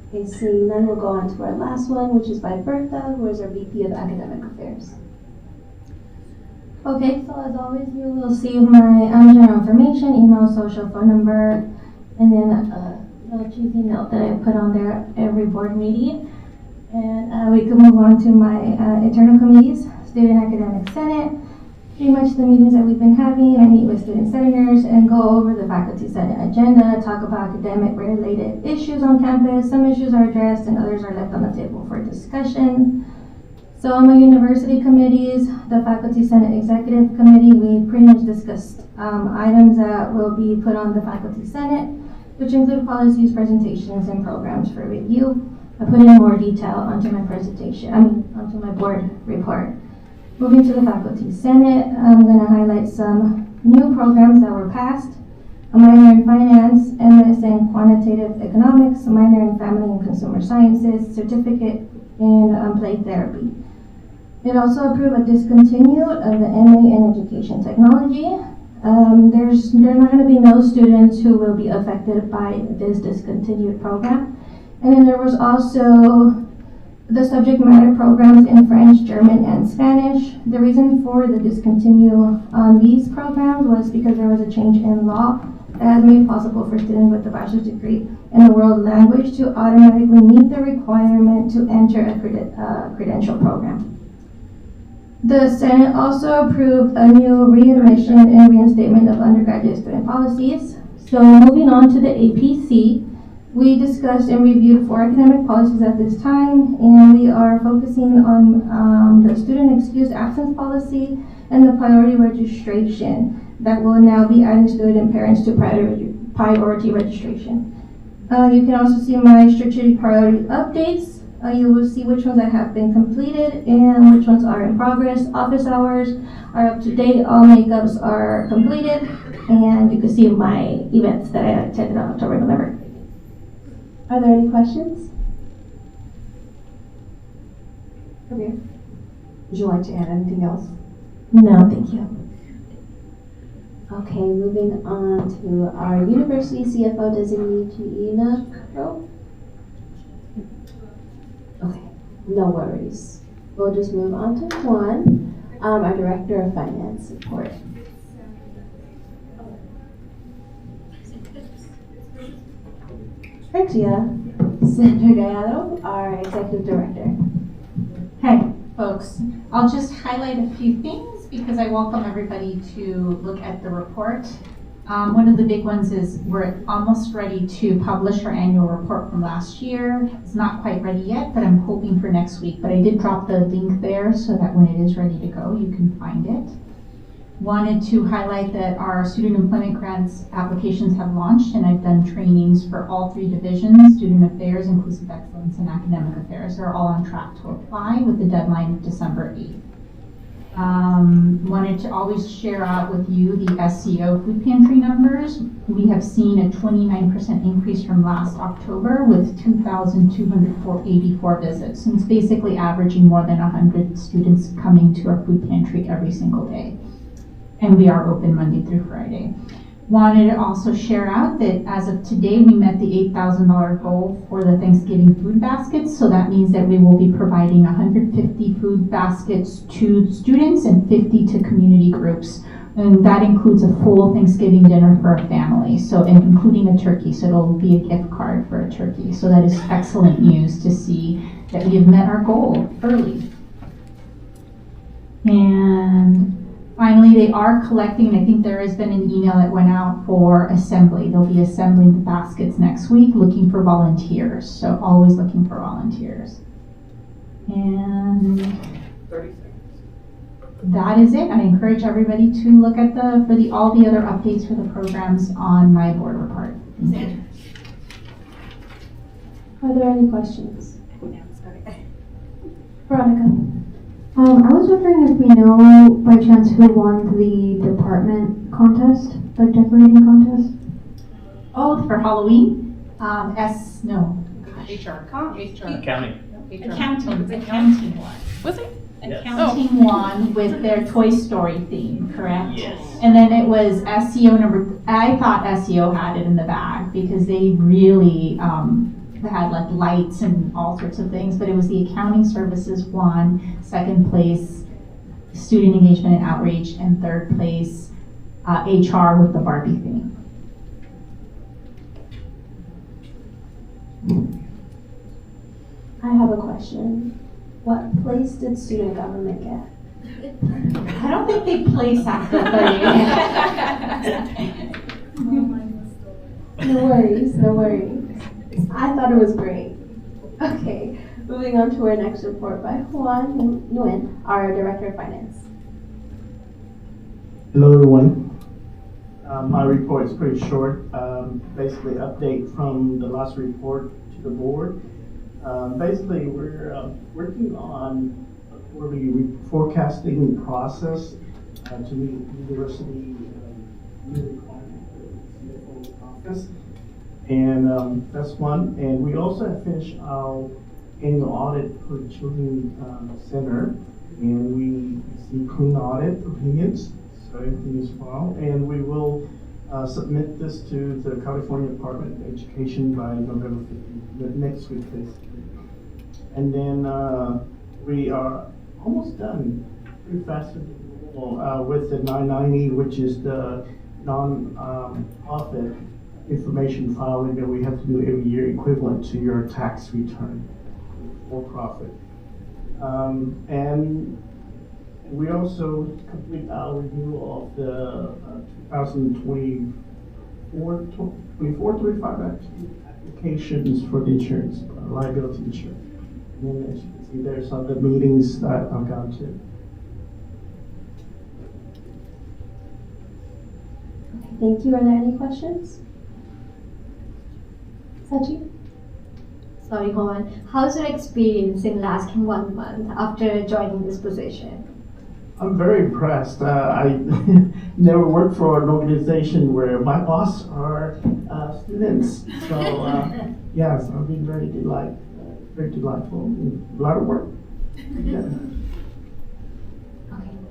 Speaker 11: Okay, seeing none, we'll go on to our last one, which is by Bertha, who is our VP of Academic Affairs.
Speaker 5: Okay, so as always, you will see my general information, email, social, phone number, and then a little cheesy note that I put on there every board meeting. And we can move on to my internal committees, Student Academic Senate. Pretty much the meetings that we've been having, I meet with student senators and go over the Faculty Senate agenda, talk about academic related issues on campus. Some issues are addressed and others are left on the table for discussion. So on my university committees, the Faculty Senate Executive Committee, we pretty much discussed items that will be put on the Faculty Senate, which include policies, presentations, and programs for review. I put in more detail onto my onto my board report. Moving to the Faculty Senate, I'm going to highlight some new programs that were passed. A minor in finance, MS in quantitative economics, a minor in family and consumer sciences, certificate in play therapy. It also approved a discontinued of the MA in education technology. There's not going to be no students who will be affected by this discontinued program. And then there was also the subject matter programs in French, German, and Spanish. The reason for the discontinue on these programs was because there was a change in law that has made it possible for students with a bachelor's degree in a world language to automatically meet the requirement to enter a credential program. The Senate also approved a new readmission and reinstatement of undergraduate student policies. So moving on to the APC, we discussed and reviewed 4 academic policies at this time, and we are focusing on the student excused absence policy and the priority registration that will now be adding student parents to priority registration. You can also see my strategic priority updates. You will see which ones that have been completed and which ones are in progress. Office hours are up to date, all makeups are completed, and you can see my events that I attended on October, November.
Speaker 11: Are there any questions? Kabir, would you like to add anything else?
Speaker 5: No, thank you.
Speaker 11: Okay, moving on to our University CFO designee, Gina Crow. Okay, no worries. We'll just move on to Juan, our Director of Finance Support. Gia, Senator Gallardo, our Executive Director.
Speaker 6: Hey, folks. I'll just highlight a few things because I welcome everybody to look at the report. One of the big ones is we're almost ready to publish our annual report from last year. It's not quite ready yet, but I'm hoping for next week. But I did drop the link there so that when it is ready to go, you can find it. Wanted to highlight that our student employment grants applications have launched, and I've done trainings for all 3 divisions: Student Affairs, Inclusive Excellence, and Academic Affairs. They're all on track to apply with the deadline of December 8th. Wanted to always share out with you the SEO food pantry numbers. We have seen a 29% increase from last October with 2,284 visits. And it's basically averaging more than 100 students coming to our food pantry every single day. And we are open Monday through Friday. Wanted to also share out that as of today, we met the $8,000 goal for the Thanksgiving food baskets. So that means that we will be providing 150 food baskets to students and 50 to community groups. And that includes a full Thanksgiving dinner for a family, so and including a turkey. So it'll be a gift card for a turkey. So that is excellent news to see that we have met our goal early. And finally, they are collecting, and I think there has been an email that went out for assembly. They'll be assembling the baskets next week, looking for volunteers. So always looking for volunteers. And
Speaker 14: 30 seconds.
Speaker 6: that is it. I encourage everybody to look at all the other updates for the programs on my board report. Thank you.
Speaker 11: Are there any questions? Veronica?
Speaker 1: I was wondering if we know by chance who won the department contest, like decorating contest?
Speaker 6: Oh, for Halloween?
Speaker 2: HR.
Speaker 14: Accounting.
Speaker 6: Accounting one.
Speaker 2: Was it?
Speaker 6: Accounting one with their Toy Story theme, correct?
Speaker 14: Yes.
Speaker 6: And then it was SEO I thought SEO had it in the bag because they really had like lights and all sorts of things, but it was the accounting services won, second place student engagement and outreach, and third place HR with the Barbie theme.
Speaker 11: I have a question. What place did student government get?
Speaker 6: I don't think they place after 30.
Speaker 11: No worries, no worries. I thought it was great. Okay, moving on to our next report by Juan Nguyen, our Director of Finance.
Speaker 16: Hello, everyone. My report is pretty short. Basically, update from the last report to the board. Basically, we're working on a quarterly forecasting process to meet university requirement for the CFO's office. And that's one. And we also have finished our annual audit for the Children's Center. And we see clean audit opinions. So everything is fine. And we will submit this to the California Department of Education by November 15th, next week, basically. And then we are almost done, pretty fast with the 990, which is the non-profit information filing that we have to do every year, equivalent to your tax return for profit. And we also complete our review of the 2024-25 applications for the insurance, liability insurance. And then as you can see, there's other meetings that I've gone to.
Speaker 11: Thank you. Are there any questions? Sachi?
Speaker 5: Sorry, Juan. How's your experience in last 1 month after joining this position?
Speaker 16: I'm very impressed. I never worked for an organization where my boss are students. So yes, I've been very delightful. A lot of work. Yeah.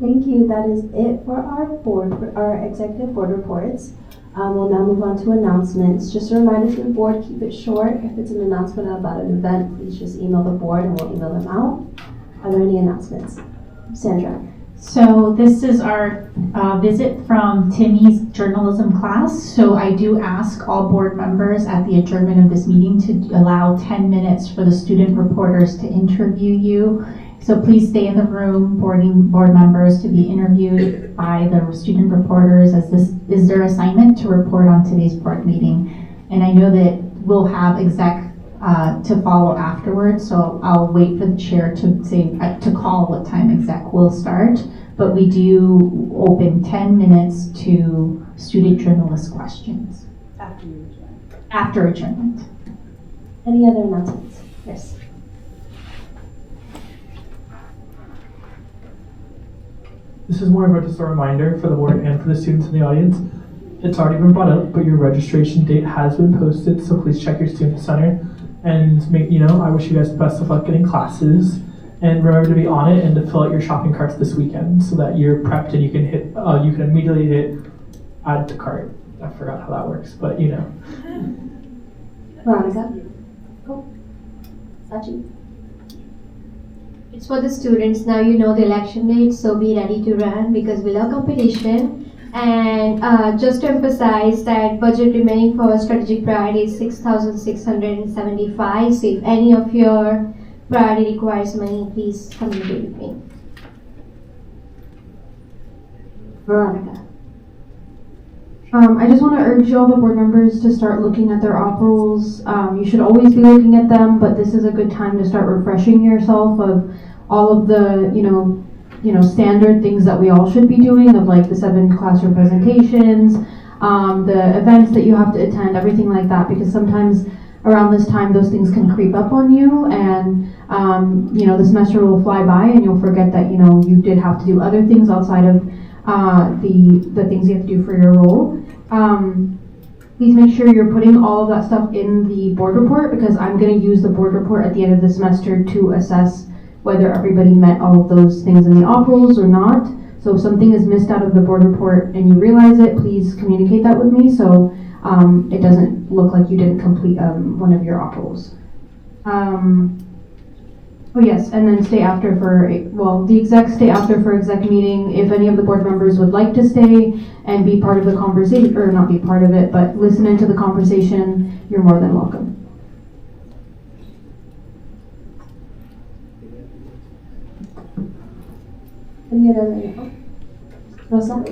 Speaker 11: Thank you. That is it for our executive board reports. We'll now move on to announcements. Just a reminder to the board, keep it short. If it's an announcement about an event, please just email the board and we'll email them out. Are there any announcements? Sandra.
Speaker 6: So this is our visit from Timmy's journalism class. So I do ask all board members at the adjournment of this meeting to allow 10 minutes for the student reporters to interview you. So please stay in the room, board members, to be interviewed by the student reporters, as this is their assignment to report on today's board meeting. And I know that we'll have exec to follow afterwards, so I'll wait for the chair to say to call what time exec will start. But we do open 10 minutes to student journalist questions. After adjournment.
Speaker 11: Any other announcements? Yes.
Speaker 9: This is more of just a reminder for the board and for the students in the audience. It's already been brought up, but your registration date has been posted, so please check your student center and I wish you guys the best of luck getting classes. And remember to be on it and to fill out your shopping carts this weekend so that you're prepped and you can immediately hit add to cart. I forgot how that works, but
Speaker 11: Veronica? Oh, Sachi?
Speaker 5: It's for the students. Now you know the election date, so be ready to run because we love competition. And just to emphasize that budget remaining for strategic priority is 6,675. So if any of your priority requires money, please communicate with me.
Speaker 11: Veronica?
Speaker 1: I just want to urge all the board members to start looking at their op rules. You should always be looking at them, but this is a good time to start refreshing yourself of all of the, standard things that we all should be doing, of like the 7 classroom presentations, the events that you have to attend, everything like that, because sometimes around this time those things can creep up on you, and the semester will fly by and you'll forget that you did have to do other things outside of the things you have to do for your role. Please make sure you're putting all of that stuff in the board report, because I'm going to use the board report at the end of the semester to assess whether everybody met all of those things in the op rules or not. So if something is missed out of the board report and you realize it, please communicate that with me so it doesn't look like you didn't complete one of your op rules. Oh yes, and then stay after the execs stay after for exec meeting. If any of the board members would like to stay and be part of the conversation, or not be part of it, but listen into the conversation, you're more than welcome.
Speaker 11: Any other info? Rosa?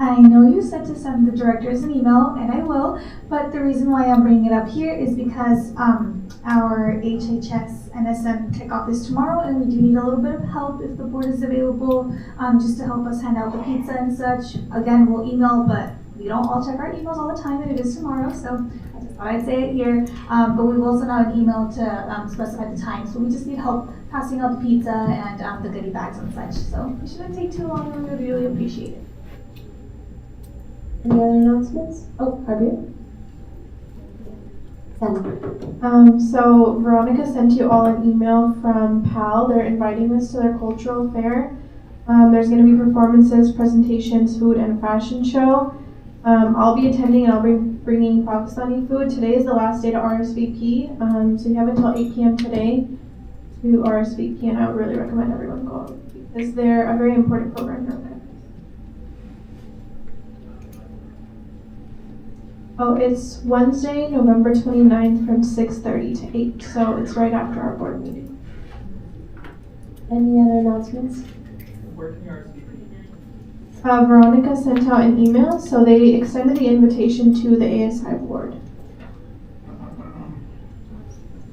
Speaker 17: I know you said to send the directors an email, and I will, but the reason why I'm bringing it up here is because our HHS NSM kickoff is tomorrow, and we do need a little bit of help if the board is available, just to help us hand out the pizza and such. Again, we'll email, but we don't all check our emails all the time, and it is tomorrow, so I just thought I'd say it here. But we will send out an email to specify the time, so we just need help passing out the pizza and the goodie bags and such. So it shouldn't take too long, and we would really appreciate it.
Speaker 11: Any other announcements? Oh, Harvey?
Speaker 18: So Veronica sent you all an email from PAL. They're inviting us to their cultural fair. There's going to be performances, presentations, food, and a fashion show. I'll be attending and I'll be bringing Pakistani food. Today is the last day to RSVP, so you have until 8 p.m. today to RSVP, and I would really recommend everyone go because they're a very important program for them. Oh, it's Wednesday, November 29th from 6:30 to 8, so it's right after our board meeting.
Speaker 11: Any other announcements?
Speaker 18: Veronica sent out an email, so they extended the invitation to the ASI board.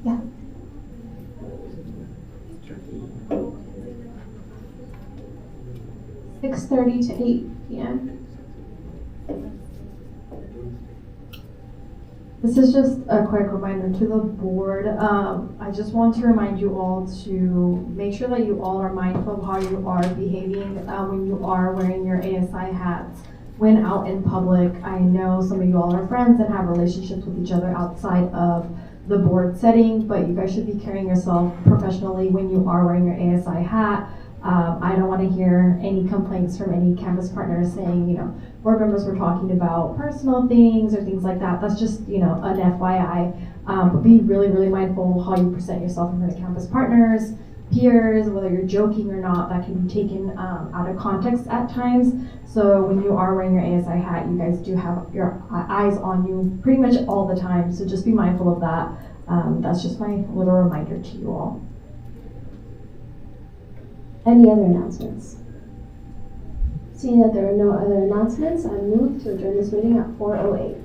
Speaker 18: Yeah. (6:30 to 8 p.m.)
Speaker 1: This is just a quick reminder to the board. I just want to remind you all to make sure that you all are mindful of how you are behaving when you are wearing your ASI hats when out in public. I know some of you all are friends and have relationships with each other outside of the board setting, but you guys should be carrying yourself professionally when you are wearing your ASI hat. I don't want to hear any complaints from any campus partners saying, board members were talking about personal things or things like that. That's just, an FYI. But be really, really mindful how you present yourself in front of campus partners, peers, whether you're joking or not. That can be taken out of context at times. So when you are wearing your ASI hat, you guys do have your eyes on you pretty much all the time. So just be mindful of that. That's just my little reminder to you all.
Speaker 11: Any other announcements? Seeing that there are no other announcements, I move to adjourn this meeting at 4:08.